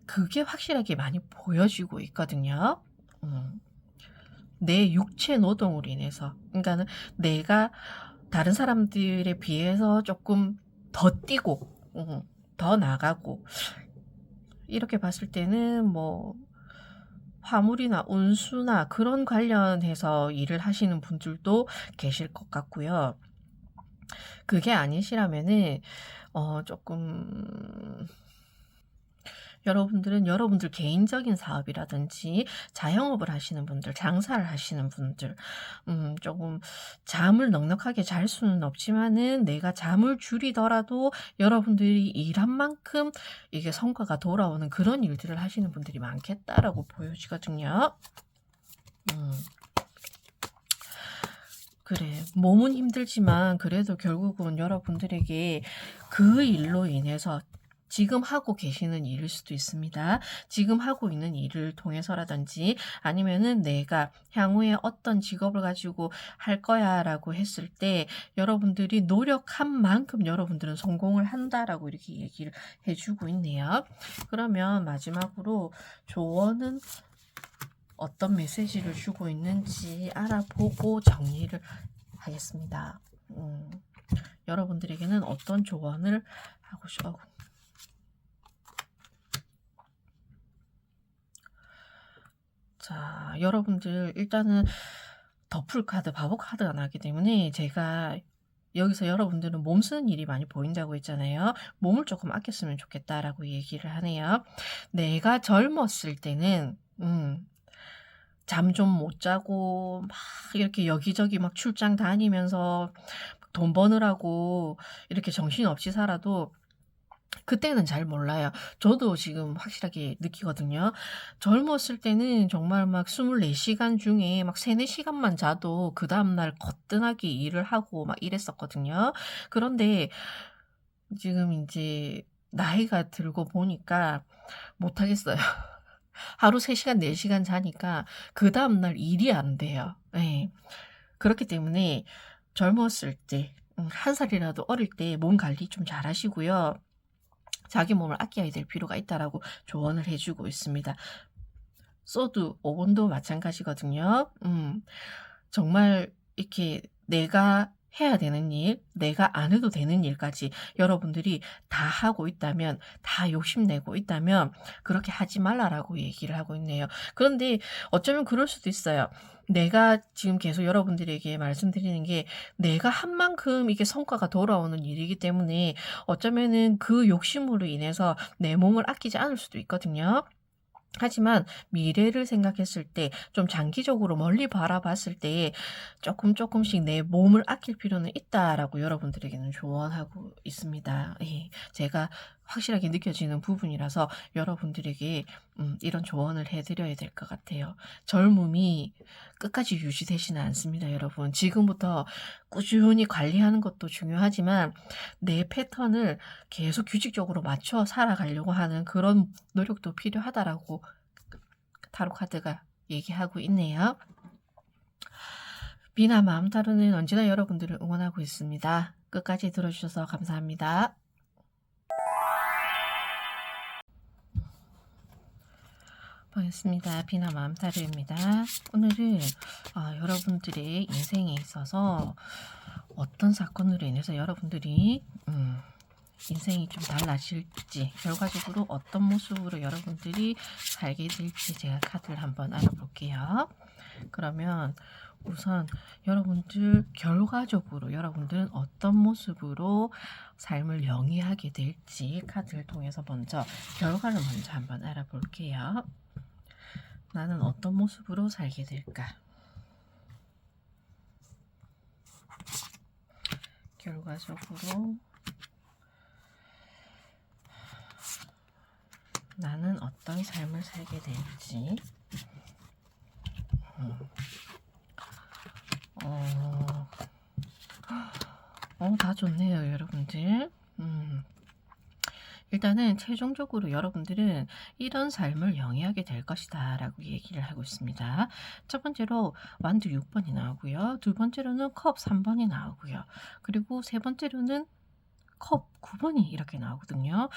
그게 확실하게 많이 보여지고 있거든요. 음. 내 육체 노동으로 인해서, 그러니까는 내가 다른 사람들에 비해서 조금 더 뛰고 더 나가고, 이렇게 봤을 때는 뭐 화물이나 운수나 그런 관련해서 일을 하시는 분들도 계실 것 같고요. 그게 아니시라면은 조금 여러분들은 여러분들 개인적인 사업이라든지 자영업을 하시는 분들, 장사를 하시는 분들, 조금 잠을 넉넉하게 잘 수는 없지만은 내가 잠을 줄이더라도 여러분들이 일한 만큼 이게 성과가 돌아오는 그런 일들을 하시는 분들이 많겠다라고 보여지거든요. 그래. 몸은 힘들지만 그래도 결국은 여러분들에게 그 일로 인해서 지금 하고 계시는 일일 수도 있습니다. 지금 하고 있는 일을 통해서라든지 아니면은 내가 향후에 어떤 직업을 가지고 할 거야라고 했을 때 여러분들이 노력한 만큼 여러분들은 성공을 한다라고 이렇게 얘기를 해주고 있네요. 그러면 마지막으로 조언은 어떤 메시지를 주고 있는지 알아보고 정리를 하겠습니다. 여러분들에게는 어떤 조언을 하고 싶어? 자, 여러분들 일단은 더풀 카드, 바보 카드가 나기 때문에 제가 여기서 여러분들은 몸 쓰는 일이 많이 보인다고 했잖아요. 몸을 조금 아꼈으면 좋겠다라고 얘기를 하네요. 내가 젊었을 때는 잠 좀 못 자고 막 이렇게 여기저기 막 출장 다니면서 돈 버느라고 이렇게 정신없이 살아도 그때는 잘 몰라요. 저도 지금 확실하게 느끼거든요. 젊었을 때는 정말 막 24시간 중에 막 3-4시간만 자도 그다음 날 거뜬하게 일을 하고 막 이랬었거든요. 그런데 지금 인제 나이가 들고 보니까 못 하겠어요. 하루 3시간 4시간 자니까 그다음 날 일이 안 돼요. 예. 그렇기 때문에 젊었을 때 1살이라도 어릴 때 몸 관리 좀 잘하시고요. 자기 몸을 아껴야 될 필요가 있다라고 조언을 해 주고 있습니다. 소드 5번도 마찬가지거든요. 정말 이렇게 내가 해야 되는 일, 내가 안 해도 되는 일까지 여러분들이 다 하고 있다면, 다 욕심내고 있다면 그렇게 하지 말라라고 얘기를 하고 있네요. 그런데 어쩌면 그럴 수도 있어요. 내가 지금 계속 여러분들에게 말씀드리는 게 내가 한 만큼 이게 성과가 돌아오는 일이기 때문에 어쩌면은 그 욕심으로 인해서 내 몸을 아끼지 않을 수도 있거든요. 하지만 미래를 생각했을 때 좀 장기적으로 멀리 바라봤을 때 조금씩 내 몸을 아낄 필요는 있다라고 여러분들에게는 조언하고 있습니다. 예. 제가 확실하게 느껴지는 부분이라서 여러분들에게 이런 조언을 해드려야 될 것 같아요. 젊음이 끝까지 유지되지는 않습니다, 여러분. 지금부터 꾸준히 관리하는 것도 중요하지만 내 패턴을 계속 규칙적으로 맞춰 살아가려고 하는 그런 노력도 필요하다라고 타로 카드가 얘기하고 있네요. 비나 마음타로는 언제나 여러분들을 응원하고 있습니다. 끝까지 들어주셔서 감사합니다. 반갑습니다. 비나 마음타로입니다. 오늘은 여러분들의 인생에 있어서 어떤 사건으로 인해서 여러분들이 인생이 좀 달라질지, 결과적으로 어떤 모습으로 여러분들이 살게 될지 제가 카드를 한번 알아볼게요. 그러면 우선 여러분들 결과적으로 여러분들은 어떤 모습으로 삶을 영위하게 될지 카드를 통해서 먼저 결과를 먼저 한번 알아볼게요. 나는 어떤 모습으로 살게 될까? 결과적으로 나는 어떤 삶을 살게 될지. 다 좋네요, 여러분들. 일단은 최종적으로 여러분들은 이런 삶을 영위하게 될 것이다 라고 얘기를 하고 있습니다. 첫 번째로 완두 6번이 나오고요. 두 번째로는 컵 3번이 나오고요. 그리고 세 번째로는 컵 9번이 이렇게 나오거든요.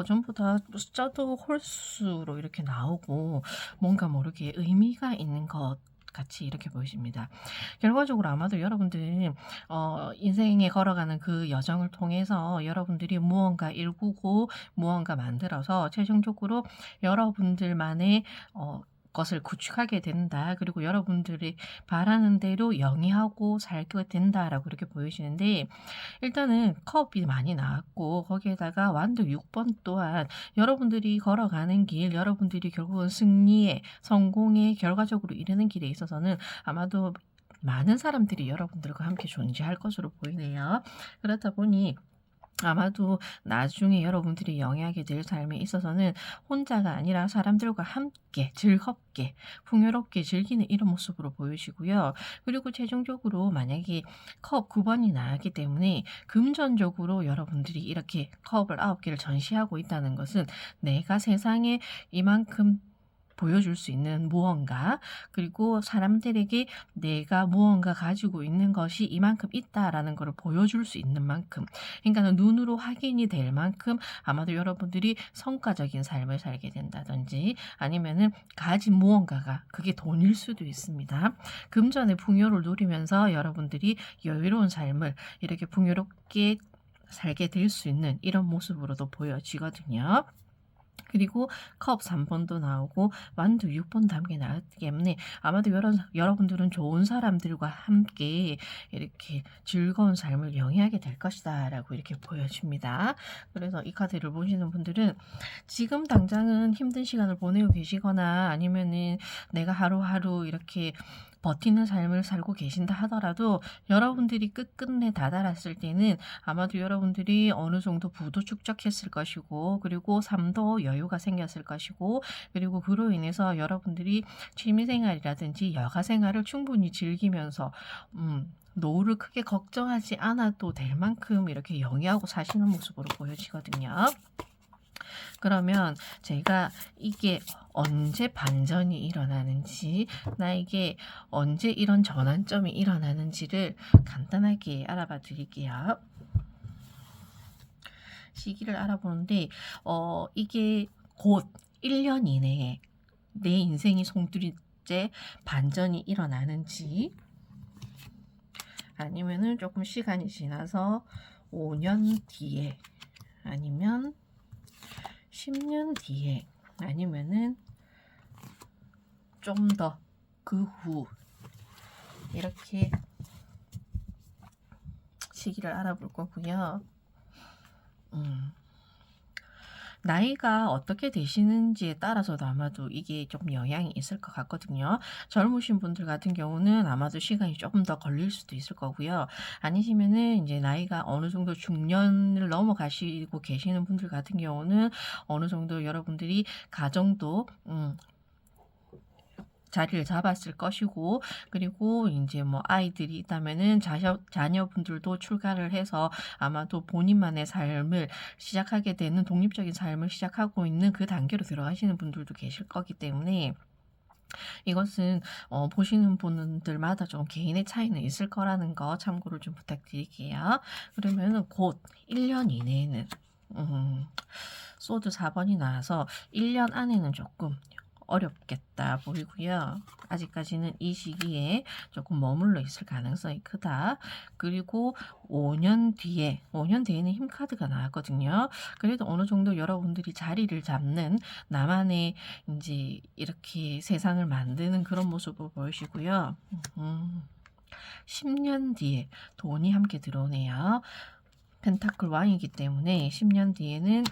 전부 다 숫자도 홀수로 이렇게 나오고 뭔가 모르게 의미가 있는 것 같이 이렇게 보이십니다. 결과적으로 아마도 여러분들 인생에 걸어가는 그 여정을 통해서 여러분들이 무언가 일구고 무언가 만들어서 최종적으로 여러분들만의 것을 구축하게 된다. 그리고 여러분들이 바라는 대로 영위하고 살게 된다라고 이렇게 보이시는데, 일단은 컵이 많이 나왔고 거기에다가 완두 6번 또한 여러분들이 걸어가는 길, 여러분들이 결국은 승리에 성공에 결과적으로 이르는 길에 있어서는 아마도 많은 사람들이 여러분들과 함께 존재할 것으로 보이네요. 그렇다 보니 아마도 나중에 여러분들이 영위하게 될 삶에 있어서는 혼자가 아니라 사람들과 함께 즐겁게 풍요롭게 즐기는 이런 모습으로 보이시고요. 그리고 최종적으로 만약에 컵 9번이 나왔기 때문에 금전적으로 여러분들이 이렇게 컵을 9개를 전시하고 있다는 것은 내가 세상에 이만큼 보여줄 수 있는 무언가, 그리고 사람들에게 내가 무언가 가지고 있는 것이 이만큼 있다라는 것을 보여줄 수 있는 만큼, 그러니까 눈으로 확인이 될 만큼 아마도 여러분들이 성과적인 삶을 살게 된다든지 아니면은 가진 무언가가 그게 돈일 수도 있습니다. 금전의 풍요를 누리면서 여러분들이 여유로운 삶을 이렇게 풍요롭게 살게 될 수 있는 이런 모습으로도 보여지거든요. 그리고 컵 3번도 나오고 완두 6번도 함께 나왔기 때문에 아마도 여러분들은 좋은 사람들과 함께 이렇게 즐거운 삶을 영위하게 될 것이다 라고 이렇게 보여줍니다. 그래서 이 카드를 보시는 분들은 지금 당장은 힘든 시간을 보내고 계시거나 아니면은 내가 하루하루 이렇게 버티는 삶을 살고 계신다 하더라도 여러분들이 끝끝내 다다랐을 때는 아마도 여러분들이 어느 정도 부도 축적했을 것이고, 그리고 삶도 여유가 생겼을 것이고, 그리고 그로 인해서 여러분들이 취미생활이라든지 여가생활을 충분히 즐기면서 노후를 크게 걱정하지 않아도 될 만큼 이렇게 영위하고 사시는 모습으로 보여지거든요. 그러면 제가 이게 언제 반전이 일어나는지, 나에게 언제 이런 전환점이 일어나는지를 간단하게 알아봐 드릴게요. 시기를 알아보는데 이게 곧 1년 이내에 내 인생이 송두리째 반전이 일어나는지, 아니면은 조금 시간이 지나서 5년 뒤에, 아니면 10년 뒤에, 아니면은 좀 더 그 후, 이렇게 시기를 알아볼 거고요. 나이가 어떻게 되시는지에 따라서도 아마도 이게 좀 영향이 있을 것 같거든요. 젊으신 분들 같은 경우는 아마도 시간이 조금 더 걸릴 수도 있을 거고요. 아니시면은 이제 나이가 어느 정도 중년을 넘어가시고 계시는 분들 같은 경우는 어느 정도 여러분들이 가정도 자리를 잡았을 것이고, 그리고 인제 뭐 아이들이 있다면은 자녀분들도 출가를 해서 아마도 본인만의 삶을 시작하게 되는, 독립적인 삶을 시작하고 있는 그 단계로 들어가시는 분들도 계실 거기 때문에 이것은 보시는 분들마다 좀 개인의 차이는 있을 거라는 거 참고를 좀 부탁드릴게요. 그러면은 곧 1년 이내에는 소드 4 번이 나와서 1년 안에는 조금 어렵겠다 보이고요. 아직까지는 이 시기에 조금 머물러 있을 가능성이 크다. 그리고 5년 뒤에는 힘 카드가 나왔거든요. 그래도 어느 정도 여러분들이 자리를 잡는, 나만의 이제 이렇게 세상을 만드는 그런 모습을 보이시고요. 10년 뒤에 돈이 함께 들어오네요. 펜타클 왕이기 때문에 10년 뒤에는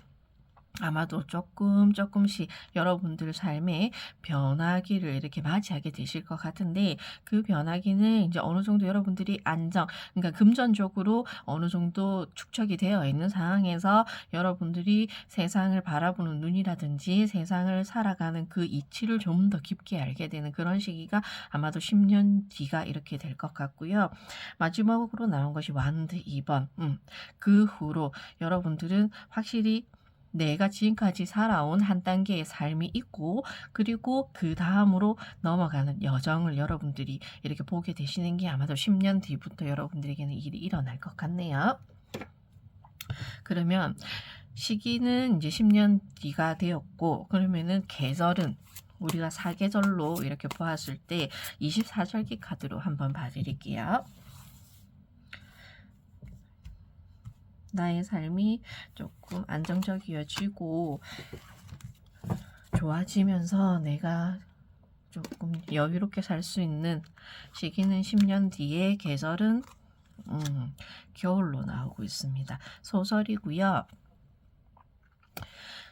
아마도 조금씩 여러분들 삶에 변화기를 이렇게 맞이하게 되실 것 같은데, 그 변화기는 이제 어느 정도 여러분들이 그러니까 금전적으로 어느 정도 축적이 되어 있는 상황에서 여러분들이 세상을 바라보는 눈이라든지 세상을 살아가는 그 이치를 좀 더 깊게 알게 되는 그런 시기가 아마도 10년 뒤가 이렇게 될 것 같고요. 마지막으로 나온 것이 완드 2 번. 그 후로 여러분들은 확실히 내가 지금까지 살아온 한 단계의 삶이 있고, 그리고 그다음으로 넘어가는 여정을 여러분들이 이렇게 보게 되시는 게 아마도 10년 뒤부터 여러분들에게는 일이 일어날 것 같네요. 그러면 시기는 이제 10년 뒤가 되었고, 그러면은 계절은 우리가 사계절로 이렇게 보았을 때 24절기 카드로 한번 봐 드릴게요. 나의 삶이 조금 안정적이어지고 좋아지면서 내가 조금 여유롭게 살 수 있는 시기는 10년 뒤에, 계절은 겨울로 나오고 있습니다. 소설이고요.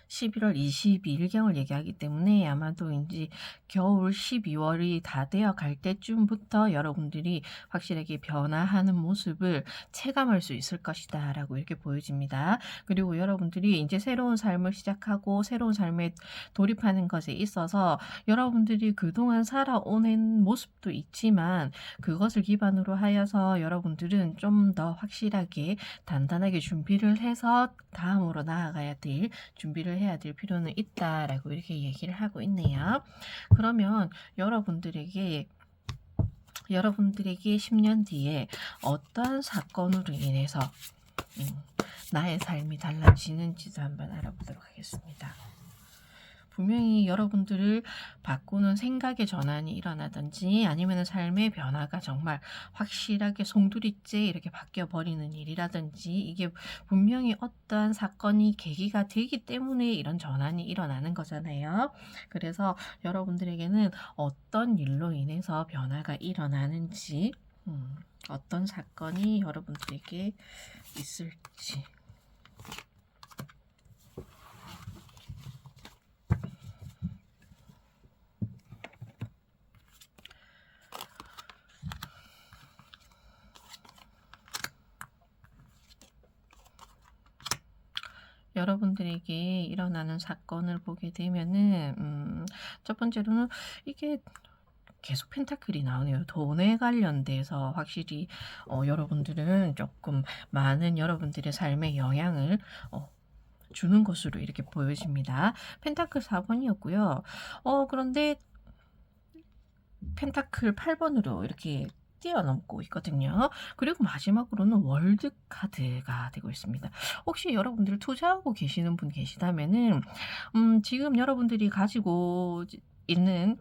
11월 22일경을 얘기하기 때문에 아마도 인제 겨울 12월이 다 되어 갈 때쯤부터 여러분들이 확실하게 변화하는 모습을 체감할 수 있을 것이다라고 이렇게 보여집니다. 그리고 여러분들이 인제 새로운 삶을 시작하고 새로운 삶에 돌입하는 것에 있어서 여러분들이 그동안 살아오는 모습도 있지만, 그것을 기반으로 하여서 여러분들은 좀 더 확실하게 단단하게 준비를 해서 다음으로 나아가야 될, 준비를 해야 될 필요는 있다라고 이렇게 얘기를 하고 있네요. 그러면 여러분들에게 10년 뒤에 어떠한 사건으로 인해서 나의 삶이 달라지는지도 한번 알아보도록 하겠습니다. 분명히 여러분들을 바꾸는 생각의 전환이 일어나든지, 아니면 삶의 변화가 정말 확실하게 송두리째 이렇게 바뀌어 버리는 일이라든지, 이게 분명히 어떠한 사건이 계기가 되기 때문에 이런 전환이 일어나는 거잖아요. 그래서 여러분들에게는 어떤 일로 인해서 변화가 일어나는지, 어떤 사건이 여러분들에게 있을지. 여러분들에게 일어나는 사건을 보게 되면은 첫 번째로는 이게 계속 펜타클이 나오네요. 돈에 관련돼서 확실히 여러분들은 조금 많은 여러분들의 삶에 영향을 주는 것으로 이렇게 보여집니다. 펜타클 4 번이었고요. 그런데 펜타클 8 번으로 이렇게 뛰어넘고 있거든요. 그리고 마지막으로는 월드 카드가 되고 있습니다. 혹시 여러분들 투자하고 계시는 분 계시다면은 지금 여러분들이 가지고 있는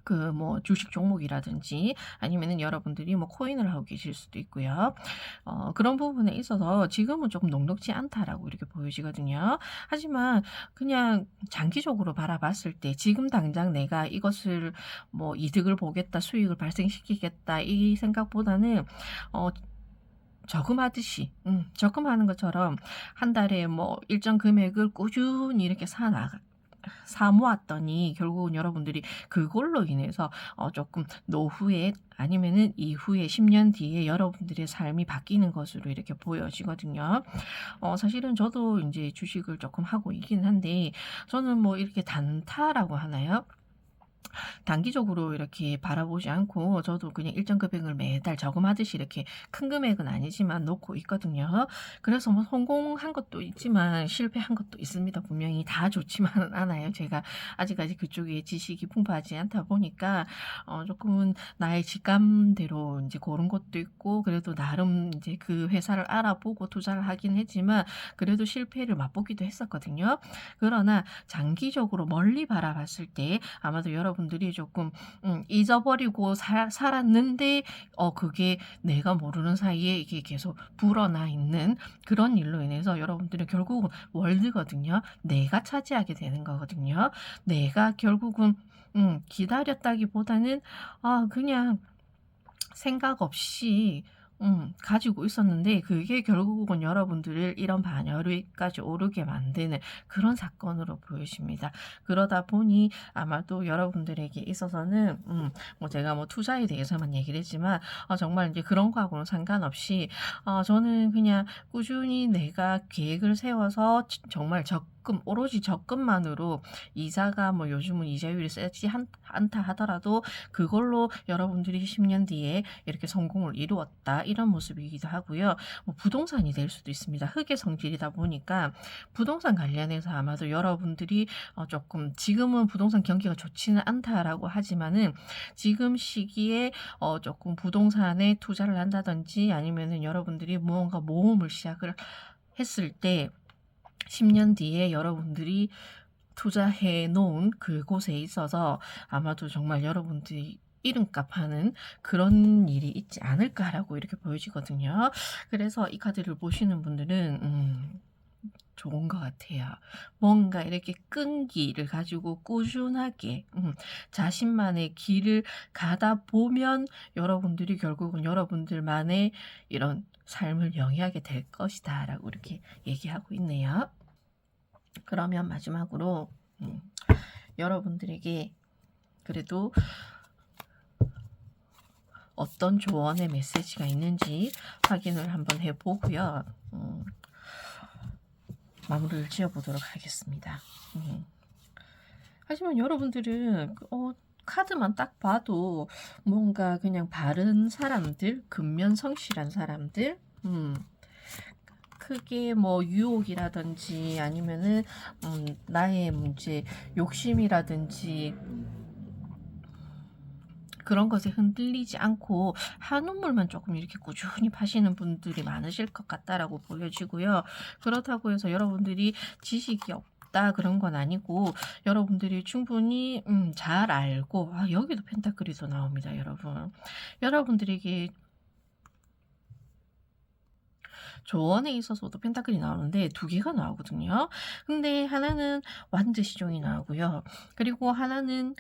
그 뭐 주식 종목이라든지, 아니면은 여러분들이 뭐 코인을 하고 계실 수도 있고요. 그런 부분에 있어서 지금은 조금 녹록지 않다라고 이렇게 보여지거든요. 하지만 그냥 장기적으로 바라봤을 때 지금 당장 내가 이것을 뭐 이득을 보겠다, 수익을 발생시키겠다 이 생각보다는 어 저금하듯이 저금하는 것처럼 한 달에 뭐 일정 금액을 꾸준히 이렇게 사 모았더니 결국은 여러분들이 그걸로 인해서 조금 노후에 아니면은 이후에 10년 뒤에 여러분들의 삶이 바뀌는 것으로 이렇게 보여지거든요. 사실은 저도 이제 주식을 조금 하고 있긴 한데 저는 뭐 이렇게 단타라고 하나요? 단기적으로 이렇게 바라보지 않고 저도 그냥 일정 금액을 매달 저금하듯이 이렇게 큰 금액은 아니지만 놓고 있거든요. 그래서 뭐 성공한 것도 있지만 실패한 것도 있습니다. 분명히 다 좋지만은 않아요. 제가 아직까지 그쪽에 지식이 풍부하지 않다 보니까 조금은 나의 직감대로 이제 고른 것도 있고 그래도 나름 이제 그 회사를 알아보고 투자를 하긴 했지만 그래도 실패를 맛보기도 했었거든요. 그러나 장기적으로 멀리 바라봤을 때 아마도 여러분들이 조금 잊어버리고 살았는데 그게 내가 모르는 사이에 이게 계속 불어나 있는 그런 일로 인해서 여러분들은 결국은 월드거든요. 내가 차지하게 되는 거거든요. 내가 결국은 기다렸다기보다는 그냥 생각 없이 가지고 있었는데 그게 결국은 여러분들을 이런 반열위까지 오르게 만드는 그런 사건으로 보여집니다. 그러다 보니 아마도 여러분들에게 있어서는 뭐 제가 뭐 투자에 대해서만 얘기를 했지만 정말 이제 그런 거하고는 상관없이 저는 그냥 꾸준히 내가 계획을 세워서 정말 오로지 적금만으로 이자가 뭐 요즘은 이자율이 세지 않다 하더라도 그걸로 여러분들이 10년 뒤에 이렇게 성공을 이루었다 이런 모습이기도 하고요. 뭐 부동산이 될 수도 있습니다. 흙의 성질이다 보니까 부동산 관련해서 아마도 여러분들이 조금 지금은 부동산 경기가 좋지는 않다라고 하지만은 지금 시기에 조금 부동산에 투자를 한다든지 아니면은 여러분들이 무언가 모험을 시작을 했을 때 10년 뒤에 여러분들이 투자해 놓은 그곳에 있어서 아마도 정말 여러분들이 이름값 하는 그런 일이 있지 않을까라고 이렇게 보여지거든요. 그래서 이 카드를 보시는 분들은 좋은 것 같아요. 뭔가 이렇게 끈기를 가지고 꾸준하게 자신만의 길을 가다 보면 여러분들이 결국은 여러분들만의 이런 삶을 영위하게 될 것이다라고 이렇게 얘기하고 있네요. 그러면 마지막으로 여러분들에게 그래도 어떤 조언의 메시지가 있는지 확인을 한번 해보고요. 마무리를 지어보도록 하겠습니다. 하지만 여러분들은 카드만 딱 봐도 뭔가 그냥 바른 사람들, 근면성실한 사람들, 크게 뭐 유혹이라든지 아니면은 나의 문제, 욕심이라든지 그런 것에 흔들리지 않고 한우물만 조금 이렇게 꾸준히 파시는 분들이 많으실 것 같다라고 보여지고요. 그렇다고 해서 여러분들이 지식이 없다 그런 건 아니고 여러분들이 충분히 잘 알고 여기도 펜타클이 또 나옵니다, 여러분. 여러분들에게 조언에 있어서도 펜타클이 나오는데 두 개가 나오거든요. 근데 하나는 완드 시종이 나오고요. 그리고 하나는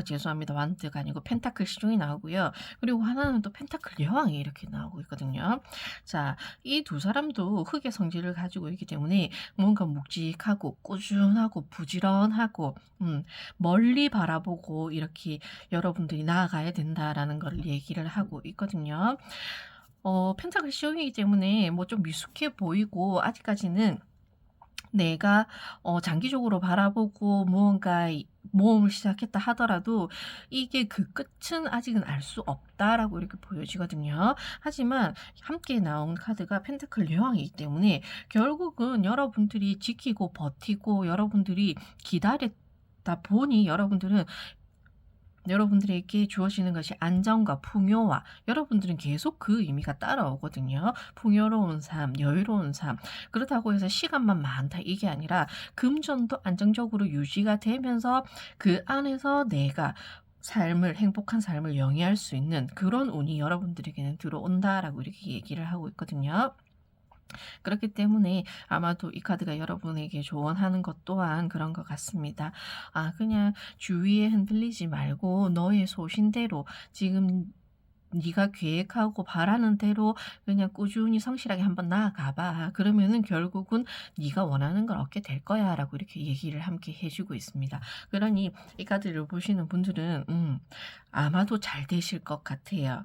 죄송합니다. 완드가 아니고 펜타클 시종이 나오고요. 그리고 하나는 또 펜타클 여왕이 이렇게 나오고 있거든요. 자, 이 두 사람도 흙의 성질을 가지고 있기 때문에 뭔가 묵직하고 꾸준하고 부지런하고 멀리 바라보고 이렇게 여러분들이 나아가야 된다라는 걸 얘기를 하고 있거든요. 펜타클 시종이기 때문에 뭐 좀 미숙해 보이고 아직까지는 내가 장기적으로 바라보고 무언가 모험을 시작했다 하더라도 이게 그 끝은 아직은 알 수 없다라고 이렇게 보여지거든요. 하지만 함께 나온 카드가 펜타클 여왕이기 때문에 결국은 여러분들이 지키고 버티고 여러분들이 기다렸다 보니 여러분들에게 주어지는 것이 안정과 풍요와 여러분들은 계속 그 의미가 따라오거든요. 풍요로운 삶, 여유로운 삶. 그렇다고 해서 시간만 많다 이게 아니라 금전도 안정적으로 유지가 되면서 그 안에서 내가 행복한 삶을 영위할 수 있는 그런 운이 여러분들에게는 들어온다라고 이렇게 얘기를 하고 있거든요. 그렇기 때문에 아마도 이 카드가 여러분에게 조언하는 것 또한 그런 것 같습니다. 그냥 주위에 흔들리지 말고 너의 소신대로 지금 네가 계획하고 바라는 대로 그냥 꾸준히 성실하게 한번 나아가 봐. 그러면은 결국은 네가 원하는 걸 얻게 될 거야라고 이렇게 얘기를 함께 해 주고 있습니다. 그러니 이 카드를 보시는 분들은 아마도 잘 되실 것 같아요.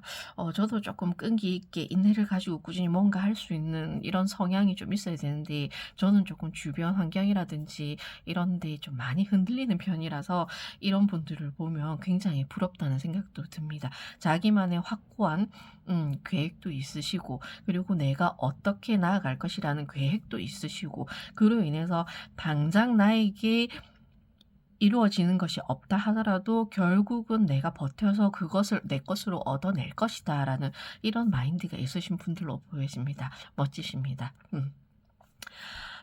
저도 조금 끈기 있게 인내를 가지고 꾸준히 뭔가 할 수 있는 이런 성향이 좀 있어야 되는데 저는 조금 주변 환경이라든지 이런 데 좀 많이 흔들리는 편이라서 이런 분들을 보면 굉장히 부럽다는 생각도 듭니다. 자기만의 확고한 계획도 있으시고 그리고 내가 어떻게 나아갈 것이라는 계획도 있으시고 그로 인해서 당장 나에게 이루어지는 것이 없다 하더라도 결국은 내가 버텨서 그것을 내 것으로 얻어낼 것이다라는 이런 마인드가 있으신 분들로 보여집니다. 멋지십니다.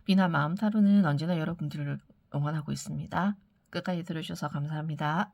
비나 마음 타로는 언제나 여러분들을 응원하고 있습니다. 끝까지 들어주셔서 감사합니다.